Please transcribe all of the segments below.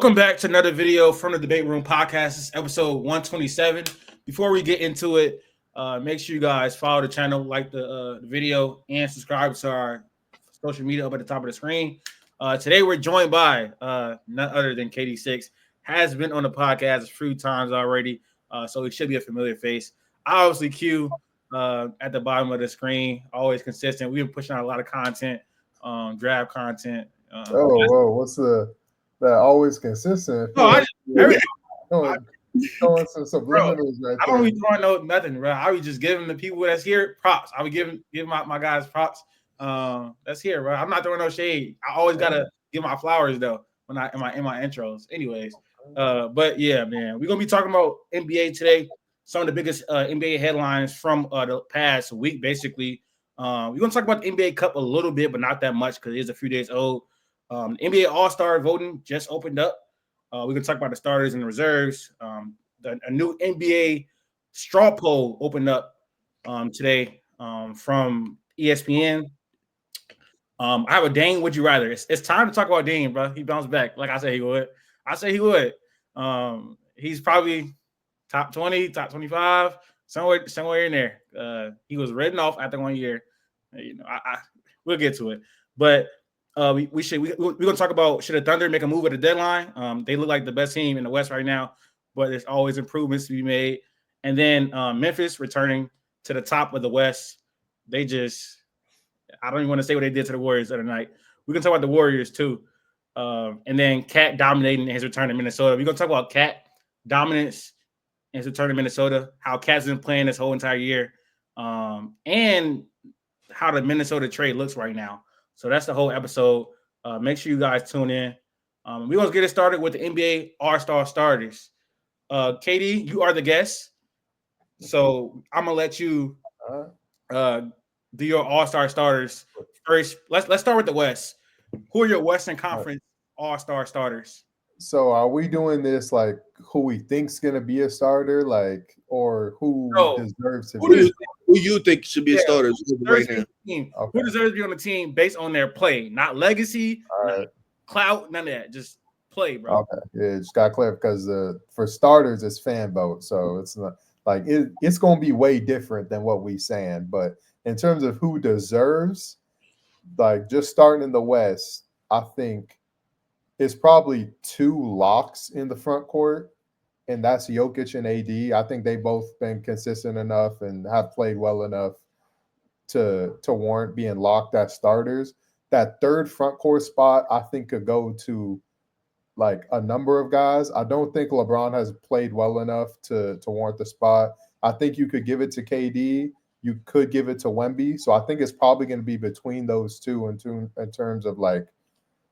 Welcome back to another video from the Debate Room Podcast. This is episode 127. Before we get into it, make sure you guys follow the channel, like the video, and subscribe to our social media up at the top of the screen. Today we're joined by none other than KD6. Has been on the podcast a few times already, so he should be a familiar face. Obviously, Q at the bottom of the screen, always consistent. We've been pushing out a lot of content, draft content. What's that always consistent? No, I just Throwing some subliminals right I don't there. be throwing nothing, bro. I be just giving the people that's here props. I be giving my guys props. That's here, bro. I'm not throwing no shade. I always gotta give my flowers though when I in my intros. Anyways, but yeah, man, we're gonna be talking about NBA today. Some of the biggest NBA headlines from the past week, basically. We're gonna talk about the NBA Cup a little bit, but not that much because it is a few days old. NBA All-Star voting just opened up. We're gonna talk about the starters and the reserves. A new NBA straw poll opened up today from ESPN. I have a Dame. Would you rather? It's time to talk about Dame, bro. He bounced back, like I said he would. I say he would. He's probably top 20, top 25, somewhere in there. He was written off after 1 year. We'll get to it, but. We're gonna talk about should the Thunder make a move at the deadline? They look like the best team in the West right now, but there's always improvements to be made. And then Memphis returning to the top of the West. I don't even want to say what they did to the Warriors the other night. We can talk about the Warriors too. And then Cat dominating his return to Minnesota. We're gonna talk about Cat dominance and his return to Minnesota, how Cat's been playing this whole entire year, and how the Minnesota trade looks right now. So that's the whole episode. Make sure you guys tune in. We're going to get it started with the NBA All-Star starters. KD, you are the guest. So I'm going to let you do your All-Star starters first. Let's start with the West. Who are your Western Conference All-Star starters? So are we doing this like who we think's gonna be a starter, like, or who deserves to be? Who you think should be a starter right now? Okay. Who deserves to be on the team based on their play, not legacy, not clout, none of that. Just play, bro. Okay, yeah, just got clear because for starters it's fan vote, so it's not like it's gonna be way different than what we saying. But in terms of who deserves, like just starting in the West, I think it's probably two locks in the front court, and that's Jokic and AD. I think they both been consistent enough and have played well enough to warrant being locked as starters. That third front court spot, I think, could go to like a number of guys. I don't think LeBron has played well enough to warrant the spot. I think you could give it to KD. You could give it to Wemby. So I think it's probably going to be between those two in terms of like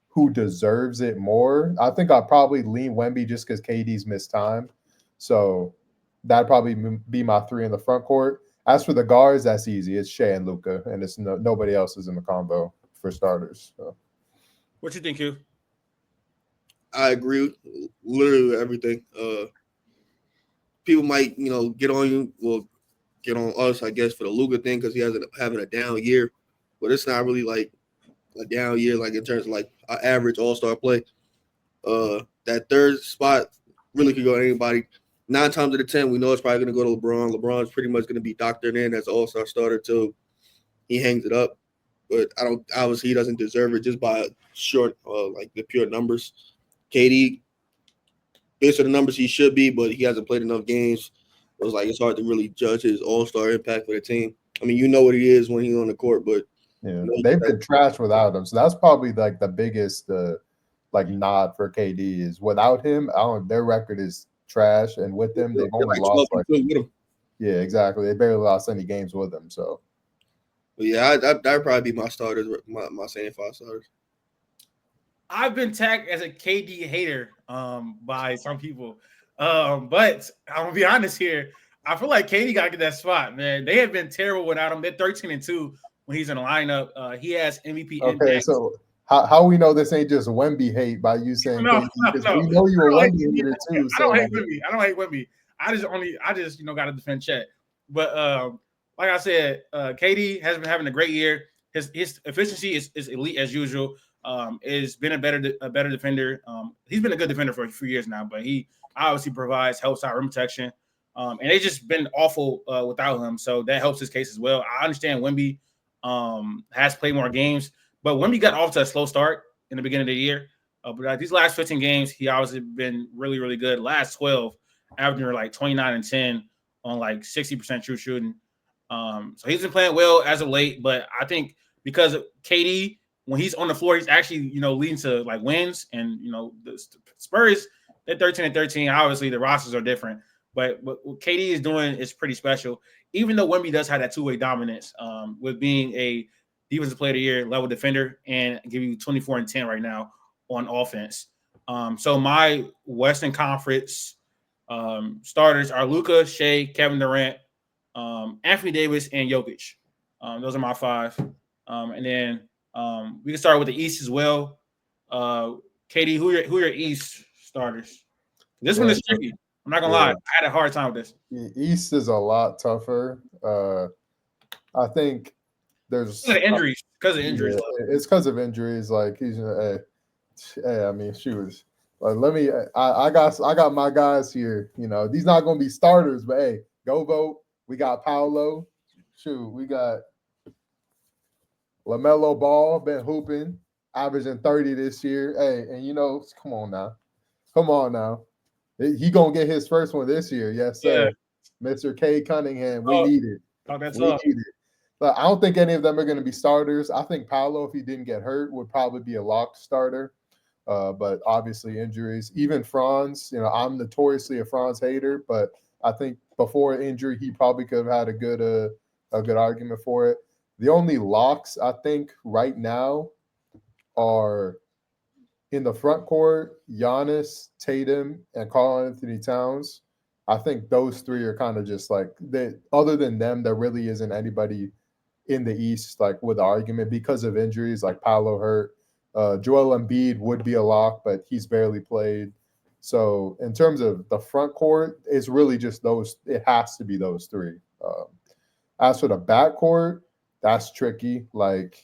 who deserves it more. I think I'll probably lean Wemby just because KD's missed time. So that'd probably be my three in the front court. As for the guards, that's easy. It's Shea and Luka, and it's nobody else is in the combo for starters. So. What you think, Q? I agree with literally everything. People might, get on you. Well, get on us, I guess, for the Luka thing because he has having a down year. But it's not really like a down year, like in terms of like an average all-star play. That third spot really could go to anybody. 9 times out of 10, we know it's probably going to go to LeBron. LeBron's pretty much going to be doctored in as an all-star starter till he hangs it up. But obviously he doesn't deserve it just by short, like the pure numbers. KD, based on the numbers, he should be, but he hasn't played enough games. It's hard to really judge his all-star impact for the team. I mean, you know what he is when he's on the court, but yeah, they've been trash without him. So that's probably like the biggest like nod for KD is without him. Their record is trash, and with them, they've only lost like yeah, exactly. They barely lost any games with him. So yeah, that'd probably be my starters, my saying 5 starters. I've been tagged as a KD hater by some people, but I'm gonna be honest here. I feel like KD gotta get that spot, man. They have been terrible without him. They're 13-2 when he's in the lineup. He has MVP. Okay, index. so how we know this ain't just Wemby hate by you saying no. we know you're a Wemby hater too. I don't hate Wemby. I just gotta defend Chet. But like I said, KD has been having a great year. His efficiency is elite as usual. is been a better defender. He's been a good defender for a few years now, but he obviously helps out rim protection. And they just been awful without him, so that helps his case as well. I understand Wemby has played more games, but Wemby got off to a slow start in the beginning of the year. But these last 15 games, he obviously been really, really good. Last 12, averaging like 29 and 10 on like 60% true shooting. So he's been playing well as of late, but I think because of KD, when he's on the floor, he's actually, leading to like wins. And, the Spurs, they're 13 and 13. Obviously, the rosters are different. But what KD is doing is pretty special, even though Wemby does have that two-way dominance with being a defensive player of the year level defender and give you 24 and 10 right now on offense. So my Western Conference starters are Luka, Shea, Kevin Durant, Anthony Davis, and Jokic. Those are my 5. And then we can start with the East as well. Katie, who are your East starters? This one is tricky. I'm not gonna lie. I had a hard time with this. East is a lot tougher. I think there's injuries. Because of injuries. Yeah, it's because of injuries. Like he's I mean, she was like, let me. I got my guys here. These not gonna be starters, but hey, go vote. We got Paolo. Shoot, we got LaMelo Ball been hooping, averaging 30 this year. Hey, and come on now. He gonna get his first one this year. Yes, sir. Yeah. Mr. K Cunningham. We need it. Oh, that's all. We need it. But I don't think any of them are going to be starters. I think Paolo, if he didn't get hurt, would probably be a locked starter. But obviously injuries. Even Franz, I'm notoriously a Franz hater, but I think before injury, he probably could have had a good argument for it. The only locks I think right now are in the front court, Giannis, Tatum, and Karl-Anthony Towns. I think those 3 are kind of just like other than them, there really isn't anybody in the East like with argument because of injuries, like Paolo hurt. Joel Embiid would be a lock, but he's barely played. So in terms of the front court, it's really just those. It has to be those 3. As for the back court, that's tricky. Like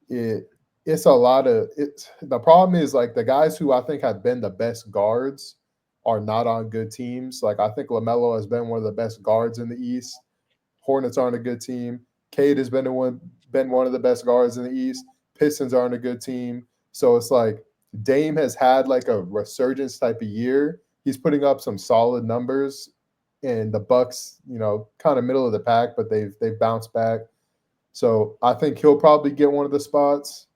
it's a lot of it. The problem is like the guys who I think have been the best guards are not on good teams. Like I think LaMelo has been one of the best guards in the East. Hornets aren't a good team. Cade has been one of the best guards in the East. Pistons aren't a good team. So it's like Dame has had like a resurgence type of year. He's putting up some solid numbers, and the Bucks, kind of middle of the pack, but they've bounced back. So I think he'll probably get one of the spots.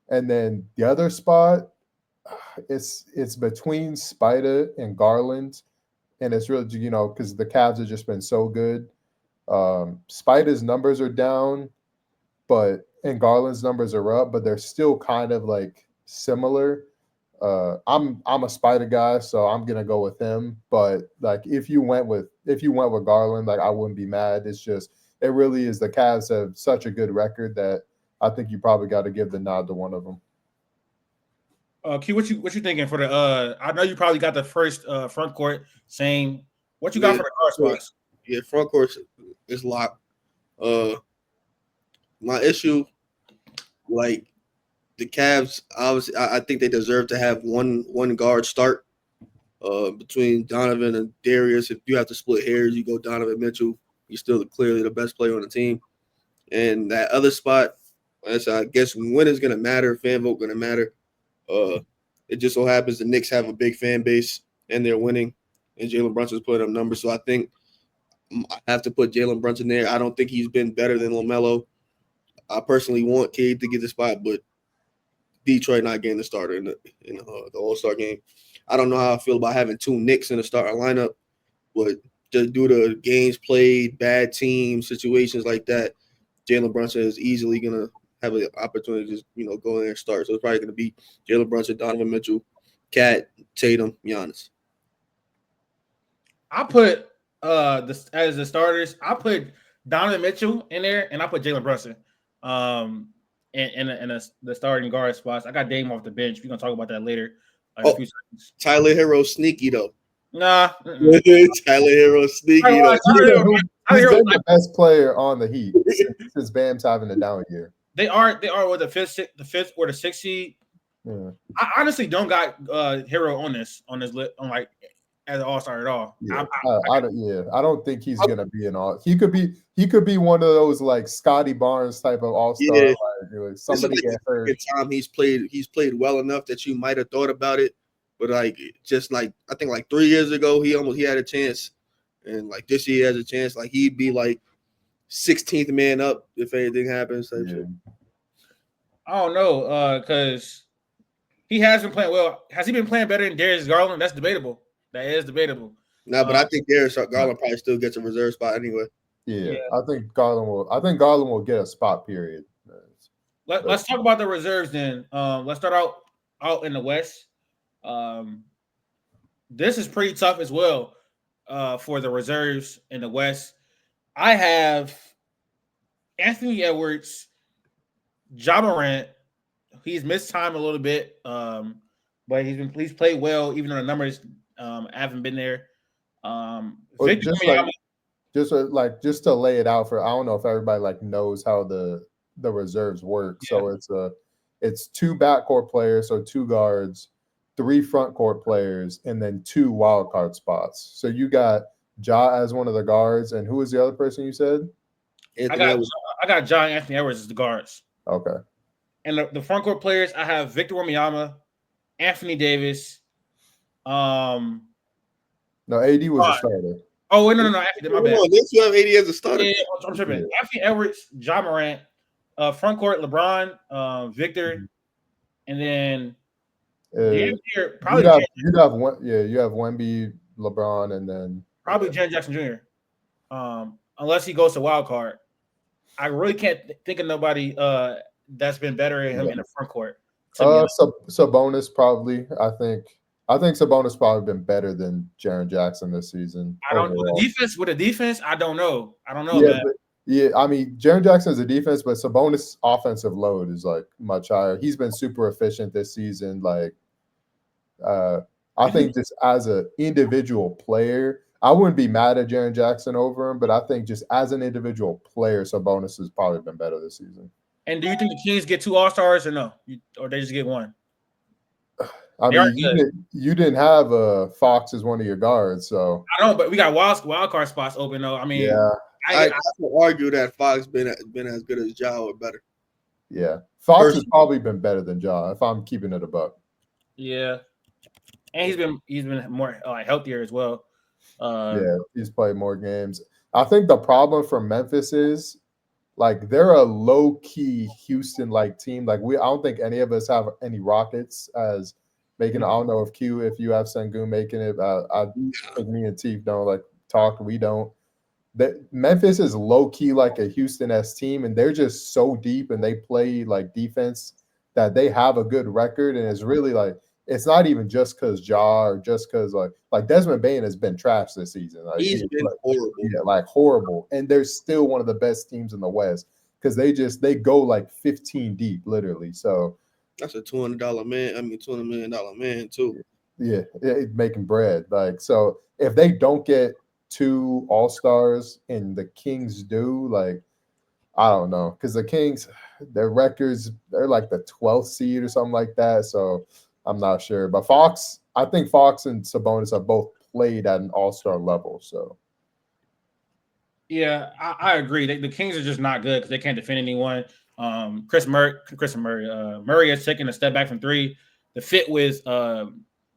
And then the other spot, it's between Spida and Garland, and it's really because the Cavs have just been so good. Spida's numbers are down, and Garland's numbers are up, but they're still kind of like similar. I'm a Spida guy, so I'm gonna go with him. But like if you went with Garland, like I wouldn't be mad. It's just it really is the Cavs have such a good record that I think you probably got to give the nod to one of them. Q, what you thinking for the? I know you probably got the first front court. Same. What you got for the guard spots? Yeah, front court is locked. My issue, like the Cavs, obviously, I think they deserve to have one guard start. Between Donovan and Darius, if you have to split hairs, you go Donovan Mitchell. He's still clearly the best player on the team. And that other spot, I guess when is going to matter, fan vote going to matter. It just so happens the Knicks have a big fan base and they're winning, and Jalen Brunson's putting up numbers. So I think I have to put Jalen Brunson there. I don't think he's been better than LaMelo. I personally want Cade to get the spot, but Detroit not getting the starter in the All-Star game. I don't know how I feel about having 2 Knicks in the starting lineup, but just due to games played, bad team situations like that, Jalen Brunson is easily going to have an opportunity to just, go in there and start. So it's probably going to be Jalen Brunson, Donovan Mitchell, Cat, Tatum, Giannis. I put as the starters, I put Donovan Mitchell in there, and I put Jalen Brunson in the starting guard spots. I got Dame off the bench. We're going to talk about that later. In a few seconds. Tyler Hero sneaky, though. Nah. Tyler Hero sneaky, though. He's been the best player on the Heat since Bam's having a down year. They are with the fifth or the sixth seed. Yeah. I honestly don't got Hero on this list on like as an all-star at all. Yeah, I don't think he's gonna be an all. He could be one of those like Scotty Barnes type of all-star. Yeah. Like somebody get hurt. Time he's played well enough that you might have thought about it, but like just like I think like 3 years ago he had a chance, and like this year he has a chance. Like he'd be like 16th man up if anything happens. Yeah. I don't know, because he has been playing well. Has he been playing better than Darius Garland? That's debatable. That is debatable. No, but I think Darius Garland probably still gets a reserve spot anyway. Yeah, I think Garland will get a spot. Period. Let's talk about the reserves then. Let's start out in the West. This is pretty tough as well for the reserves in the West. I have Anthony Edwards, Ja Morant. He's missed time a little bit, but he's played well, even though the numbers haven't been there. Victor just to lay it out for, I don't know if everybody like knows how the reserves work. Yeah. So it's 2 backcourt players, so 2 guards, 3 front court players, and then 2 wild card spots. So you got Ja as one of the guards, and who was the other person you said? I got Ja and Anthony Edwards as the guards. Okay. And the front court players, I have Victor Wembanyama, Anthony Davis. No, AD was a starter. Oh, wait, no. Actually, my bad. You have AD as a starter. Yeah, I'm tripping. Yeah. Anthony Edwards, Ja Morant, front court, LeBron, Victor, and then probably you have Wemby, LeBron, and then probably Jaren Jackson Jr. Unless he goes to wild card. I really can't think of nobody that's been better than him in the front court. Sabonis probably. I think Sabonis probably been better than Jaren Jackson this season. I don't know. With the defense, I don't know. Yeah, I mean, Jaren Jackson is a defense, but Sabonis' offensive load is like much higher. He's been super efficient this season. Like, I think just as an individual player, I wouldn't be mad at Jaren Jackson over him, but I think just as an individual player, Sabonis has probably been better this season. And do you think the Kings get 2 All-Stars or no? Or they just get 1? I mean, you didn't have Fox as one of your guards, so I don't. But we got wild card spots open though. I mean, yeah, I would argue that Fox been as good as Ja or better. Yeah, Fox has probably been better than Ja if I'm keeping it a buck. Yeah, and he's been more healthier as well. Yeah, he's played more games. I think the problem for Memphis is like they're a low key Houston like team. Like I don't think any of us have any Rockets as making. I don't know if you have Sengun making it. I think me and Teef don't like talk. We don't. That Memphis is low key like a Houston-esque team, and they're just so deep and they play like defense that they have a good record. And it's really like it's not even just because Ja or just because like Desmond Bane has been trash this season. Like, he's been horrible. Yeah, like horrible. And they're still one of the best teams in the West because they go like 15 deep, literally. So that's a $200 man. I mean, $200 million man too. Yeah, making bread. Like so, if they don't get 2 All-Stars and the Kings do, like, I don't know, because the Kings, their records, they're like the 12th seed or something like that. So I'm not sure. But I think Fox and Sabonis have both played at an All-Star level. So yeah, I agree. The Kings are just not good because they can't defend anyone. Murray has taken a step back from 3. The fit with DeMar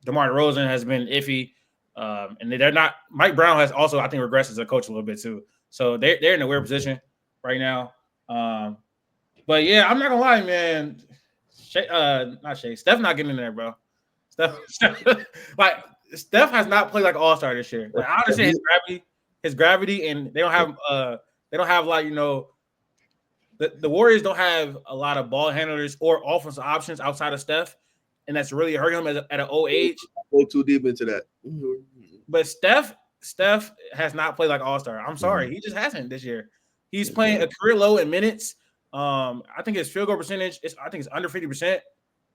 DeRozan has been iffy. And they're not. Mike Brown has also, I think, regressed as a coach a little bit too. So they're in a weird position right now. But yeah, I'm not gonna lie, man. Steph not getting in there, bro. Steph has not played like an all-star this year. Like, I understand his gravity, and they don't have like the Warriors don't have a lot of ball handlers or offensive options outside of Steph, and that's really hurting him at an old age. Go too deep into that. But Steph has not played like all-star. I'm sorry, he just hasn't this year. He's playing a career low in minutes. I think his field goal percentage is under 50%,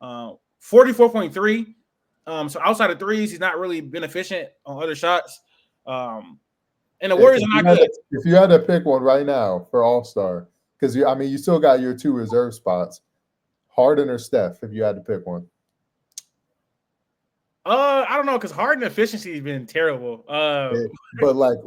44.3. So outside of threes, he's not really been efficient on other shots. And the Warriors are not good. If you had to pick one right now for All-Star, Because you still got your 2 reserve spots. Harden or Steph, if you had to pick one. I don't know, because Harden efficiency has been terrible. But like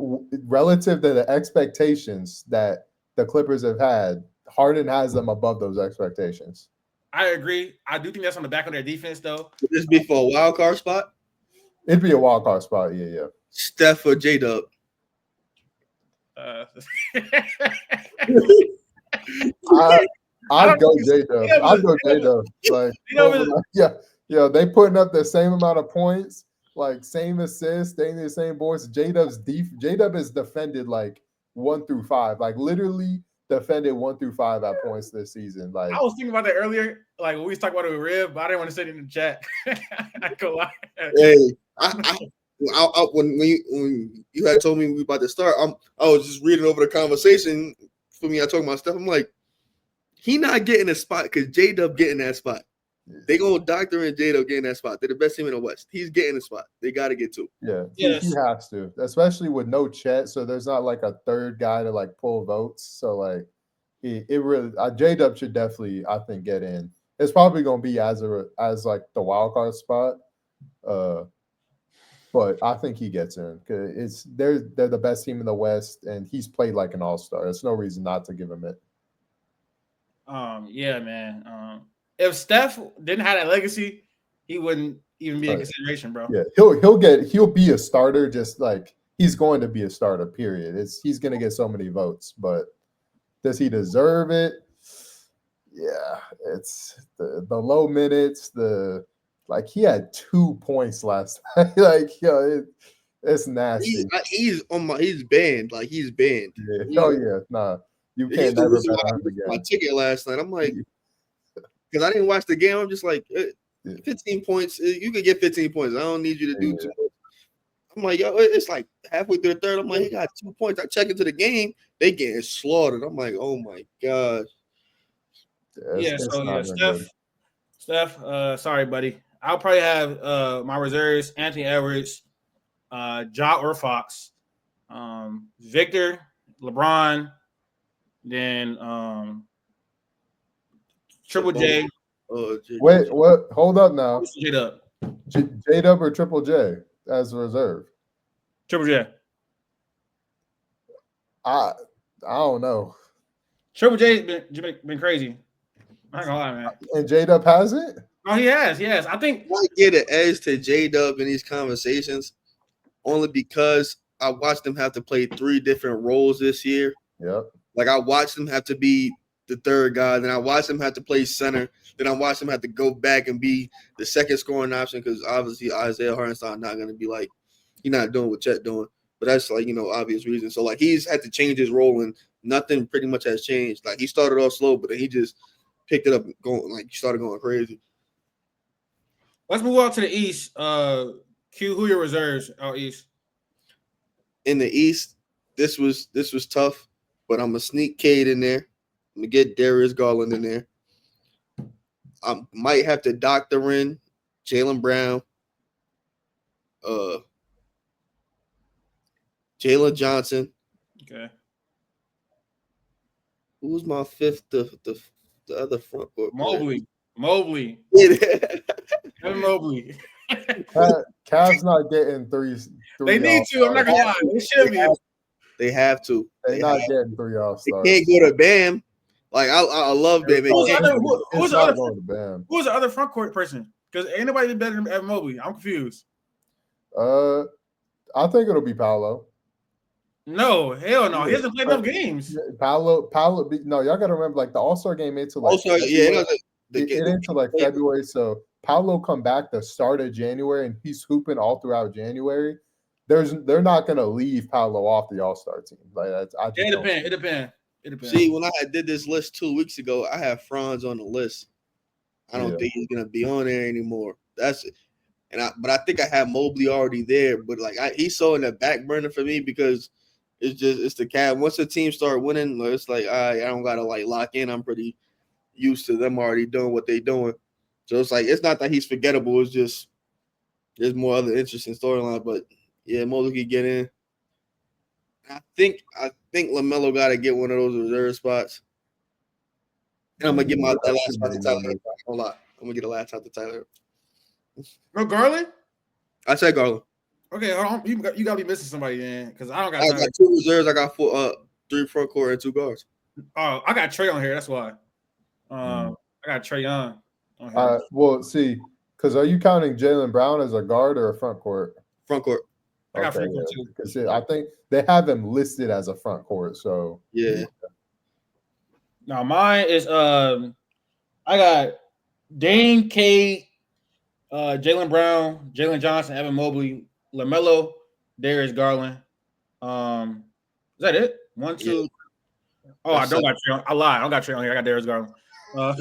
relative to the expectations that the Clippers have had, Harden has them above those expectations. I agree. I do think that's on the back of their defense, though. Would this be for a wild card spot? It'd be a wild card spot, yeah. Steph or J-Dub? I'd go J-Dub. I'd go J-Dub. They putting up the same amount of points, like same assists, they need the same boards. J-Dub is defended like 1 through 5, like literally defended 1 through 5 at points this season. Like I was thinking about that earlier, like when we was talking about it with Rib, but I didn't want to say it in the chat. I go lie. Hey, when you had told me we were about to start, I was just reading over the conversation for me. I talking about stuff. I'm like, he not getting a spot because J-Dub getting that spot. They gonna doctor in J-Dub getting that spot. They're the best team in the West. He's getting a spot. They got to get to. Yeah, yes. He has to, especially with no Chet. So there's not like a third guy to like pull votes. So like, it really J-Dub should definitely, I think, get in. It's probably gonna be as like the wild card spot. But I think he gets in because they're the best team in the West, and he's played like an all-star. There's no reason not to give him it. Yeah, man. If Steph didn't have that legacy, he wouldn't even be in consideration, bro. Yeah, he'll be a starter. Just like he's going to be a starter. Period. He's going to get so many votes, but does he deserve it? Yeah, it's the low minutes. He had 2 points last night. It's nasty. He's banned. Like he's banned. Yeah. Oh yeah, nah. You can't never bet on him again. My ticket last night. I'm like. Because I didn't watch the game, I'm just like, 15 points. You could get 15 points. I don't need you to do too much. I'm like, yo, it's like halfway through the third. I'm like, he got 2 points. I check into the game, they getting slaughtered. I'm like, oh my gosh. Steph. Sorry, buddy. I'll probably have my reserves: Anthony Edwards, Ja or Fox, Victor, LeBron, then Triple J. Wait, what? Hold up now. J-Dub. J-Dub or Triple J as a reserve? Triple J. I don't know. Triple J been crazy. I'm not gonna lie, man. And J-Dub has it? Oh, he has. I think I get an edge to J-Dub in these conversations only because I watched them have to play 3 different roles this year. Yep. Like I watched them have to be the third guy, then I watched him have to play center, then I watched him have to go back and be the second scoring option because obviously Isaiah Hartenstein not going to be like he's not doing what Chet doing, but that's like obvious reasons. So like he's had to change his role and nothing pretty much has changed. Like he started off slow, but then he just picked it up going like he started going crazy. Let's move on to the East. Q, who are your reserves out East? In the East, this was tough, but I'm gonna sneak Cade in there. I'm gonna get Darius Garland in there. I might have to doctor in Jaylen Brown, Jalen Johnson. Okay. Who's my fifth? The other front court. Mobley. Mobley. Cavs not getting three. They need to. I'm not gonna lie. They should be. They have to. They're not getting 3 All-Stars. They can't go to Bam. Like I love Bam. Who's the other front court person? Because ain't nobody better than Evan Mobley. I'm confused. I think it'll be Paolo. No, hell no. He hasn't played enough games. Paolo. No, y'all got to remember, like the All-Star game into like into like February. So Paolo come back the start of January, and he's hooping all throughout January. They're not gonna leave Paolo off the All-Star team. Like it depends. See, when I did this list 2 weeks ago, I have Franz on the list. I don't think he's gonna be on there anymore. That's it. But I think I have Mobley already there. But like he's so in the back burner for me because it's the Cavs. Once the team start winning, it's like I don't gotta like lock in. I'm pretty used to them already doing what they're doing. So it's like it's not that he's forgettable. It's just there's more other interesting storyline. But yeah, Mobley could get in. I think LaMelo got to get one of those reserve spots. And I'm gonna get that last Too shot many to Tyler. numbers. Hold on. I'm gonna get a last shot to Tyler. No Garland. I said Garland. Okay, hold on. You gotta be missing somebody then, because I don't got I time. got 2 reserves. I got 3 front court and 2 guards. Oh, I got Trey on here. That's why. I got Trey Young on here. Well, see, because are you counting Jaylen Brown as a guard or a front court? Front court. I got front court yeah. too. Because I think they have him listed as a front court. So Yeah. Now mine is I got Dane, Cade, Jaylen Brown, Jalen Johnson, Evan Mobley, LaMelo, Darius Garland. Is that it? 1, 2. Yeah. Oh, I don't got Trey on. I lied. I don't got Trey on here. I got Darius Garland. No,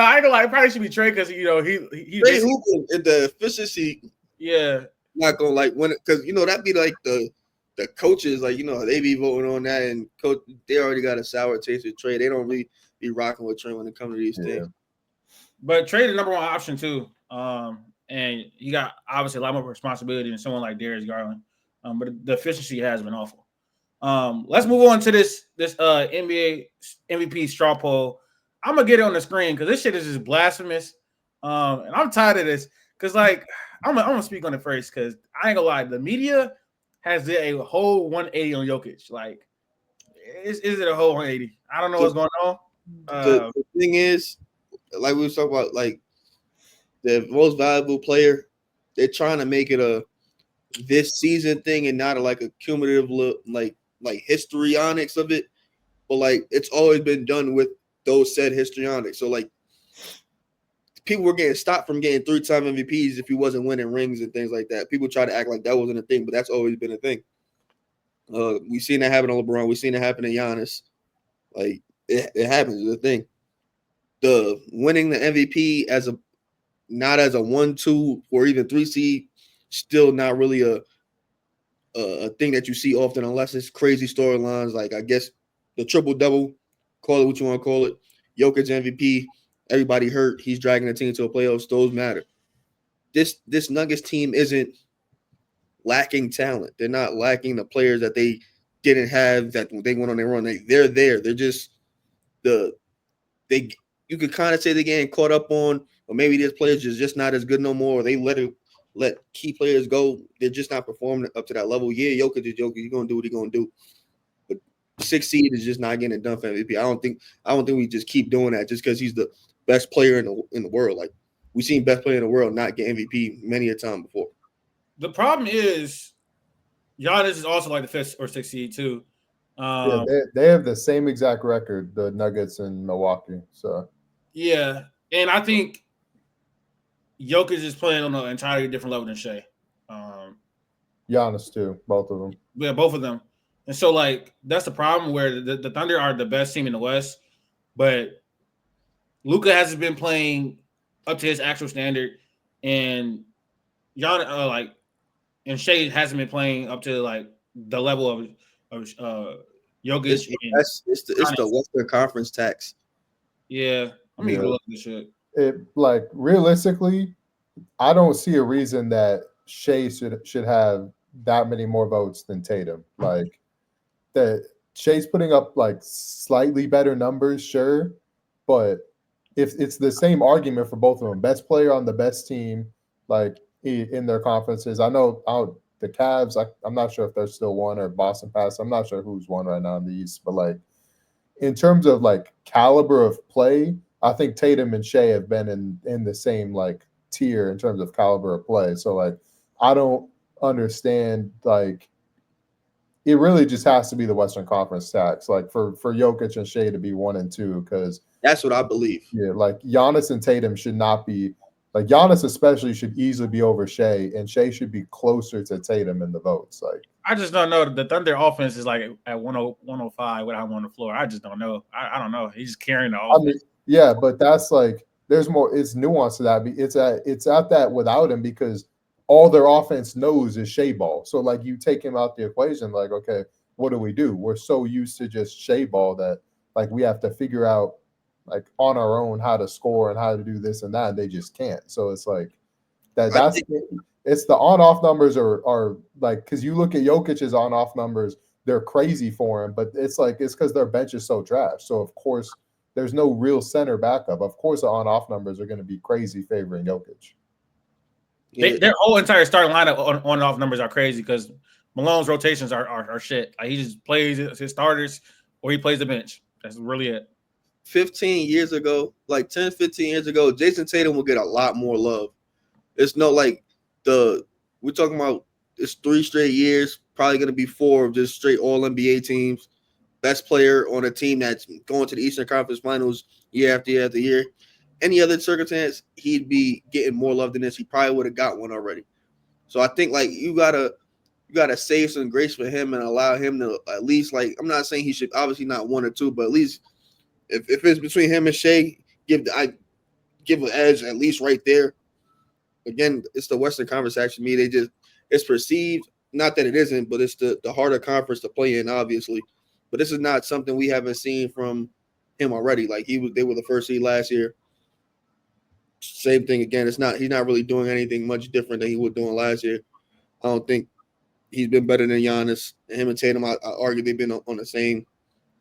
I ain't gonna lie. It probably should be Trey because he Trey hooping in the efficiency. Yeah. Not gonna like when because that'd be like the coaches, like they be voting on that, and coach they already got a sour taste with Trey. They don't really be rocking with Trey when it comes to these things. But Trey the number one option too. And you got obviously a lot more responsibility than someone like Darius Garland. But the efficiency has been awful. Let's move on to this NBA MVP straw poll. I'm gonna get it on the screen because this shit is just blasphemous. And I'm tired of this because I'm gonna speak on it first because I ain't gonna lie, the media has did a whole 180 on Jokic. Like, is it a whole 180? I don't know what's going on. The thing is, like we were talking about, like the most valuable player, they're trying to make it a this season thing and not a cumulative look, like histrionics of it. But like it's always been done with those said histrionics. So like people were getting stopped from getting 3-time MVPs if he wasn't winning rings and things like that. People try to act like that wasn't a thing, but that's always been a thing. We've seen that happen to LeBron. We've seen it happen to Giannis. Like it happens. It's a thing. The winning the MVP not as a 1, 2, or even 3 seed, still not really a thing that you see often unless it's crazy storylines. Like I guess the triple double, call it what you want to call it. Jokic MVP. Everybody hurt. He's dragging the team to a playoffs. Those matter. This Nuggets team isn't lacking talent. They're not lacking the players that they didn't have that they went on their run. They're there. They're just you could kind of say they're getting caught up on, or maybe these players are just not as good no more. Or they let key players go. They're just not performing up to that level. Yeah, Jokic is Jokic. He's gonna do what he's gonna do. But 6 seed is just not getting it done for MVP. I don't think we just keep doing that just because he's the best player in the world. Like we've seen best player in the world not get MVP many a time before. The problem is Giannis is also like the 5th or 6th seed too. Yeah, they have the same exact record, the Nuggets in Milwaukee. So yeah, and I think Jokic is playing on an entirely different level than Shea. Giannis too, both of them. Yeah, both of them. And so like that's the problem where the Thunder are the best team in the West, but Luka hasn't been playing up to his actual standard, and Giannis and Shea hasn't been playing up to like the level of Jokic. It's the Western Conference tax. Yeah, I mean, look at this shit. Like realistically, I don't see a reason that Shea should have that many more votes than Tatum. Like that Shea's putting up like slightly better numbers, sure, but if it's the same argument for both of them, best player on the best team, like in their conferences. I know the Cavs, I'm not sure if they're still one or Boston Pass. I'm not sure who's one right now in the East, but like in terms of like caliber of play, I think Tatum and Shea have been in the same like tier in terms of caliber of play. So like I don't understand, like it really just has to be the Western Conference tax, like for Jokic and Shea to be 1 and 2, because that's what I believe. Yeah, like Giannis and Tatum should not be, like Giannis especially should easily be over Shea, and Shea should be closer to Tatum in the votes. Like I just don't know. The Thunder offense is like at 105 without him on the floor. I just don't know. I don't know. He's carrying the offense. I mean, yeah, but that's like there's more. It's nuance to that. It's at that without him because all their offense knows is Shea ball. So like you take him out the equation, like okay, what do? We're so used to just Shea ball that like we have to figure out like on our own how to score and how to do this and that. And they just can't. So it's like it's the on-off numbers are like because you look at Jokic's on-off numbers they're crazy for him, but it's because their bench is so trash. So of course there's no real center backup. Of course the on-off numbers are going to be crazy favoring Jokic. Their whole entire starting lineup on and off numbers are crazy because Malone's rotations are shit. Like he just plays his starters or he plays the bench. That's really it. 15 years ago, like 10, 15 years ago, Jason Tatum will get a lot more love. It's no like we're talking about it's 3 straight years, probably going to be 4 of just straight all NBA teams. Best player on a team that's going to the Eastern Conference Finals year after year after year. Any other circumstance, he'd be getting more love than this. He probably would have got one already. So I think like you gotta save some grace for him and allow him to at least like I'm not saying he should obviously not 1 or 2, but at least if it's between him and Shea, give an edge at least right there. Again, it's the Western Conference actually. It's perceived, not that it isn't, but it's the harder conference to play in, obviously. But this is not something we haven't seen from him already. Like they were the first seed last year. Same thing again. He's not really doing anything much different than he was doing last year. I don't think he's been better than Giannis. And him and Tatum, I argue they've been on the same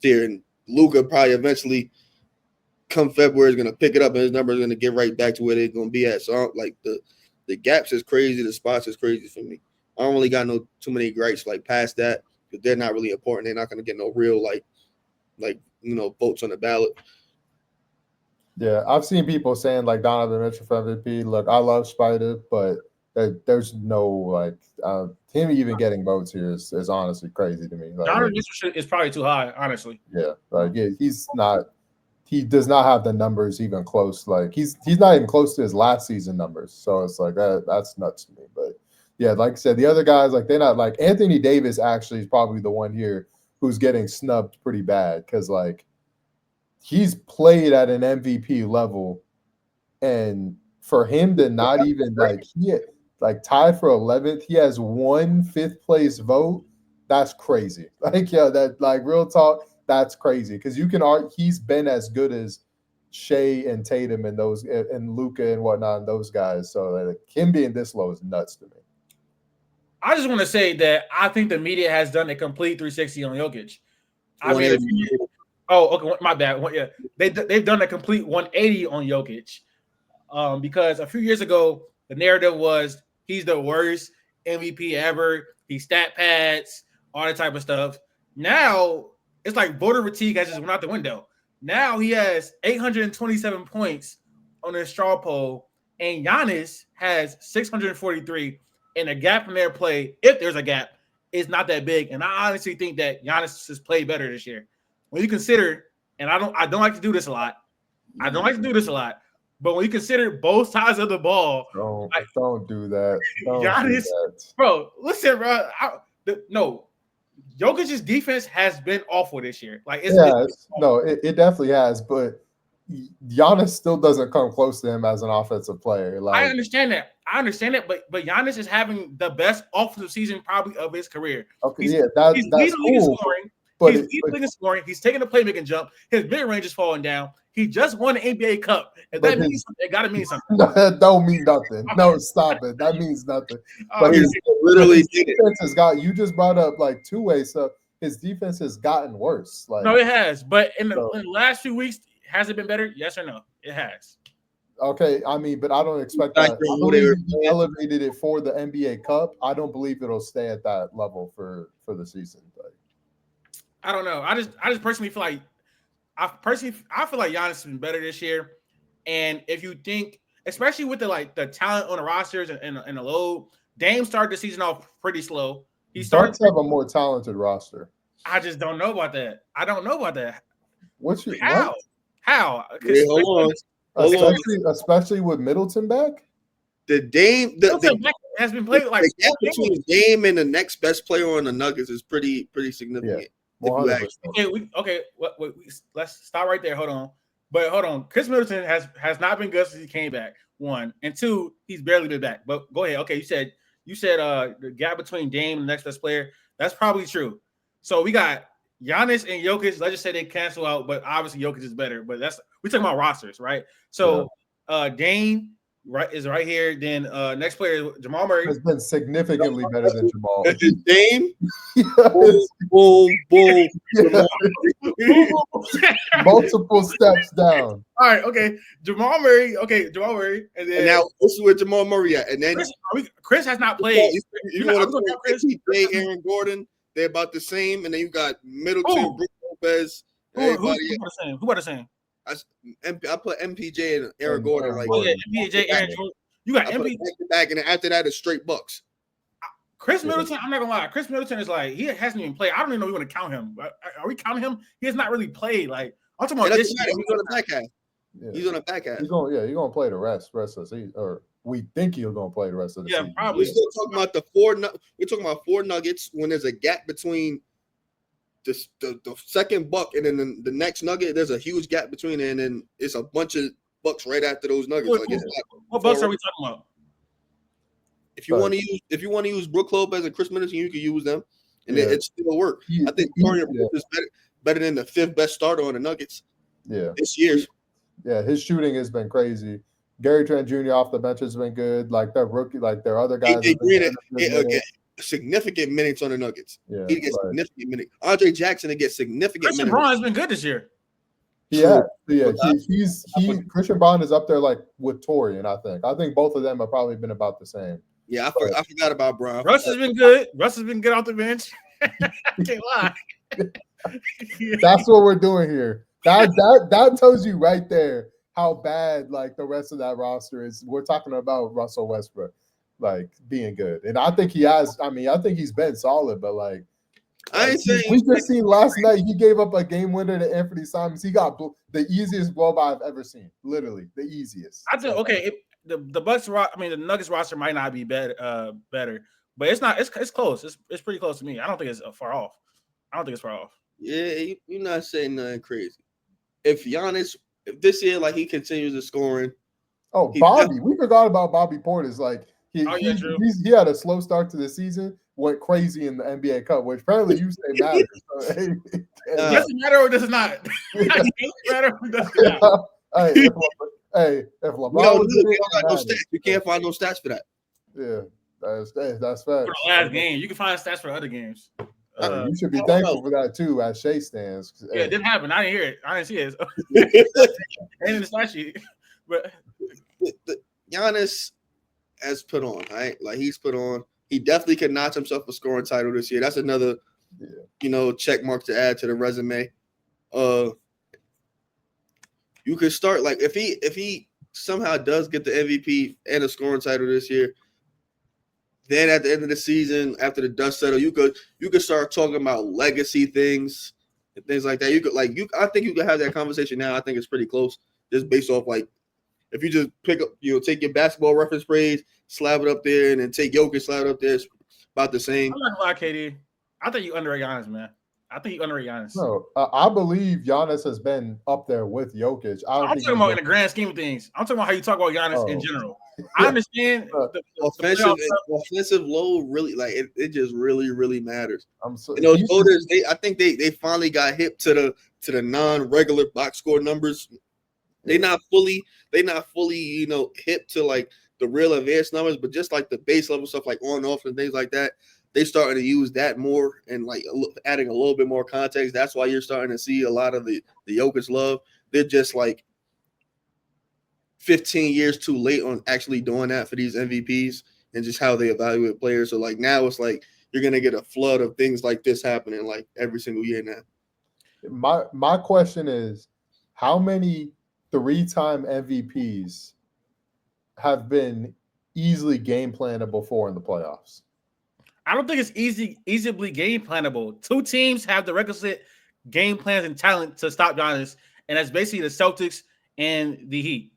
tier. And Luka probably eventually, come February, is going to pick it up and his number is going to get right back to where they're going to be at. So I don't, like the gaps is crazy. The spots is crazy for me. I don't really got too many gripes like past that because they're not really important. They're not going to get no real votes on the ballot. Yeah, I've seen people saying like Donovan Mitchell for MVP. Look, I love Spider, but there's no him even getting votes here is honestly crazy to me. Donovan Mitchell is probably too high, honestly. Yeah, he's not. He does not have the numbers even close. Like he's not even close to his last season numbers. So it's like that's nuts to me. But yeah, like I said, the other guys they're not like Anthony Davis. Actually, is probably the one here who's getting snubbed pretty bad because he's played at an MVP level, and for him to not even tied for 11th, he has 1 5th place vote. That's crazy. Real talk, that's crazy because you can argue he's been as good as Shea and Tatum and those and Luka and whatnot and those guys. So him being this low is nuts to me. I just want to say that I think the media has done a complete 360 on Jokic. I mean, oh, okay, my bad. Yeah, they've done a complete 180 on Jokic, because a few years ago the narrative was he's the worst MVP ever. He stat pads, all that type of stuff. Now it's like voter fatigue has just went out the window. Now he has 827 points on his straw poll, and Giannis has 643. And the gap in their play, if there's a gap, is not that big. And I honestly think that Giannis has played better this year. When you consider, and I don't like to do this a lot. But when you consider both sides of the ball, don't do that. Giannis, bro, listen, bro. No, Jokic's defense has been awful this year. It definitely has. But Giannis still doesn't come close to him as an offensive player. I understand that. But Giannis is having the best offensive season probably of his career. Okay, he's that's cool. He's leading scoring. He's taking the playmaking jump. His mid range is falling down. He just won the NBA Cup. If that means something, it got to mean something. No, that don't mean nothing. No, stop it. That means nothing. But his defense has got. You just brought up two-way stuff. His defense has gotten worse. No, it has. But in the last few weeks, has it been better? Yes or no? It has. Okay, I mean, but I don't expect that. I believe he elevated it for the NBA Cup. I don't believe it'll stay at that level for the season. But I don't know. I just personally feel like I feel like Giannis has been better this year. And if you think, especially with the talent on the rosters and the load, Dame started the season off pretty slow. He started to have a more talented roster. I just don't know about that. I don't know about that. How? How? Hold on. Especially with Middleton back. Middleton has been playing like the gap between Dame and the next best player on the Nuggets is pretty significant. Yeah. Okay. Let's stop right there. Hold on. Chris Middleton has not been good since he came back. 1 and 2, he's barely been back. But go ahead. Okay, you said the gap between Dame and the next best player. That's probably true. So we got Giannis and Jokic. Let's just say they cancel out, but obviously Jokic is better. But we're talking about rosters, right? So Dame, right here. Then next player is Jamal Murray. Has been significantly better than Jamal. That's his name. Yes. Boom, boom. Yeah. Multiple steps down. All right, okay. Jamal Murray. And then And now this is where Jamal Murray at. And then Chris has not played. you want to talk Chris, Aaron Gordon, they're about the same. And then you got Middleton, Brook Lopez. Who about the same? I put MPJ and Aaron Gordon. Like, MPJ, Aaron Gordon. You got MPJ back, and then after that is straight Bucks. Chris Middleton, I'm not gonna lie. Chris Middleton is like he hasn't even played. I don't even know if we want to count him. Are we counting him? He has not really played. Like I'm talking about this year. He's on the back half. Yeah. He's on the back half. He's gonna play the rest of the season, or we think he's gonna play the rest of the season. Yeah, probably. We're still talking about we're talking about 4 Nuggets when there's a gap between the second Buck and then the next Nugget. There's a huge gap between it, and then it's a bunch of Bucks right after those Nuggets. What Bucks are we talking about? If you want to use Brook Lopez and Chris Middleton, you can use them, and it still work. I think Torian is better than the 5th best starter on the Nuggets. Yeah, this year. Yeah, his shooting has been crazy. Gary Trent Jr. off the bench has been good. Like their rookie, like their other guys. Significant minutes on the Nuggets. Yeah, he gets significant minutes. Andre Jackson to get significant. Christian Braun has been good this year. Yeah. Christian Braun is up there like with Torian. I think both of them have probably been about the same. Yeah, I forgot about Braun. Russ has been good. Russ has been good off the bench. I can't lie. That's what we're doing here. That tells you right there how bad like the rest of that roster is. We're talking about Russell Westbrook like being good, and I think he has. I mean, I think he's been solid, but like we just seen last night he gave up a game winner to Anthony Simons. He got the easiest blow by I've ever seen. Literally the easiest. I think the Bucks. The Nuggets roster might not be better, but it's not. It's close. It's pretty close to me. I don't think it's far off. Yeah, you're not saying nothing crazy. If this year like he continues the scoring. Oh, Bobby, we forgot about Bobby Portis. Like he had a slow start to the season, went crazy in the NBA Cup, which apparently you say matters. So, does it matter or does it not? Does it matter or does it not? If LeBron you can't find no stats for that. Yeah, that's fact. For the last game, you can find stats for other games. You should be thankful for that too, as Shea stands. Yeah, it didn't happen. I didn't hear it. I didn't see it. And in the stat sheet, but Giannis has put on, right? Like he's put on. He definitely can notch himself a scoring title this year. That's another, check mark to add to the resume. You could start like if he somehow does get the MVP and a scoring title this year. Then at the end of the season, after the dust settle, you could start talking about legacy things and things like that. I think you could have that conversation now. I think it's pretty close, just based off like if you just pick up, take your basketball reference phrase, slap it up there, and then take Jokic, slap it up there. It's about the same. I'm not gonna lie, KD. I think you underrate Giannis, man. I think you underrate Giannis. No, I believe Giannis has been up there with Jokic. I'm talking about in the grand scheme of things. I'm talking about how you talk about Giannis in general. I understand the offensive load really it just really matters. Those voters, I think they finally got hip to the non-regular box score numbers. They not fully hip to like the real advanced numbers, but just like the base level stuff like on off and things like that. They starting to use that more and like adding a little bit more context. That's why you're starting to see a lot of the Jokic love. They're just like 15 years too late on actually doing that for these MVPs and just how they evaluate players. So like now it's like you're gonna get a flood of things like this happening like every single year now. My question is, how many 3-time MVPs have been easily game plannable for in the playoffs? I don't think it's easily game plannable. 2 teams have the requisite game plans and talent to stop Giannis, and that's basically the Celtics and the Heat.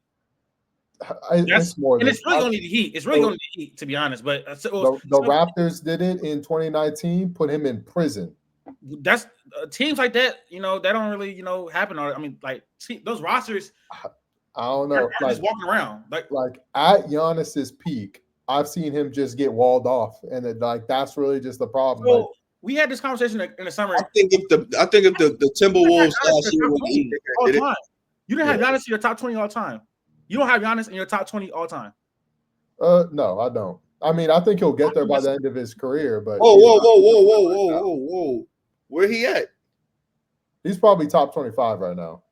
It's really only the Heat. It's really only the Heat, to be honest. But the Raptors did it in 2019. Put him in prison. That's teams like that. That don't really happen. Those rosters. I don't know. Just walking around like at Giannis's peak. I've seen him just get walled off, and that's really just the problem. So we had this conversation in the summer. I think if the Timberwolves last year all time, you didn't have Giannis in your top 20 all time. You don't have Giannis in your top 20 all time. No, I don't. I mean, I think he'll get there by the end of his career, but whoa. Where he at? He's probably top 25 right now.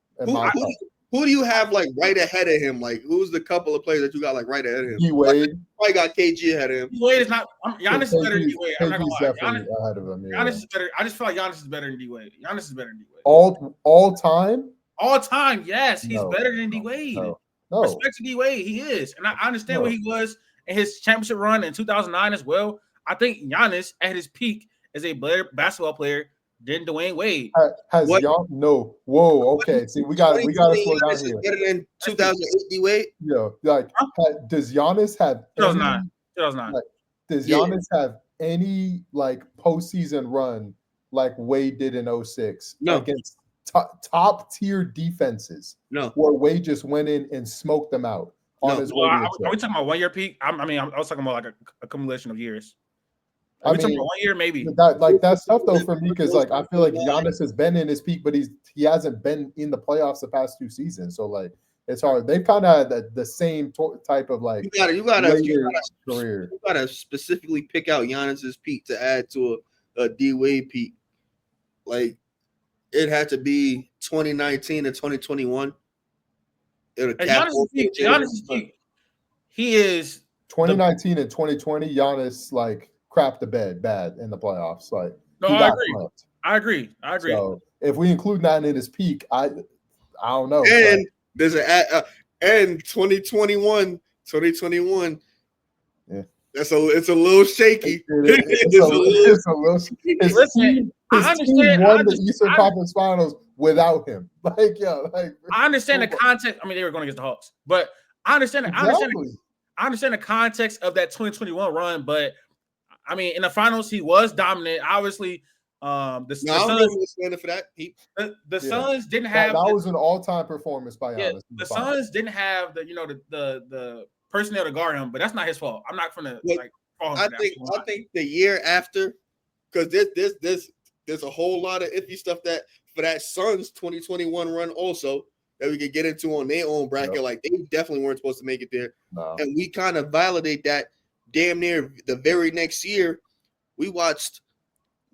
Who do you have like right ahead of him? Like, who's the couple of players that you got like right ahead of him? D-Wade. Probably got KG ahead of him. D-Wade is not. Giannis is better than D-Wade. I'm not gonna lie. Definitely ahead of him. Giannis is better. I just feel like Giannis is better than D-Wade. Giannis is better than D-Wade. All time? All time, yes. He's better than D-Wade. No. Respect to D-Wade, he is. And I understand where he was in his championship run in 2009 as well. I think Giannis at his peak is a better basketball player than Dwayne Wade. No. Whoa, okay. See, we got to slow down here. Better than 2008 D-Wade? Yeah, like does Giannis have 2009. Does Giannis have any like postseason run like Wade did in 06 against top tier defenses? No. Where Wade just went in and smoked them out on his way. Are we talking about 1 year peak? I was talking about like a accumulation of years. Are we talking about 1 year, maybe? That's tough though for me because like I feel like Giannis has been in his peak, but he hasn't been in the playoffs the past 2 seasons. So like it's hard. They've kind of had the same type of like you gotta specifically pick out Giannis's peak to add to a D-Wade peak. Like it had to be 2019 to 2021. Giannis's peak. He is 2019 and 2020. Giannis like crapped the bed bad in the playoffs. Like I agree. So if we include that in his peak, I don't know. And there's and 2021. Yeah. It's a little shaky. It's a little. His team won the Eastern Conference Finals without him. Like I understand the context. I mean, they were going against the Hawks, but I understand. I understand the context of that 2021 run, but I mean, in the finals, he was dominant. Obviously, the Suns didn't have that was an all-time performance by Giannis. The Suns didn't have the personnel to guard him, but that's not his fault. I'm not gonna I think the year after, because there's a whole lot of iffy stuff that for that Suns 2021 run also that we could get into on their own bracket. Yep. Like they definitely weren't supposed to make it there, and we kind of validate that. Damn near the very next year, we watched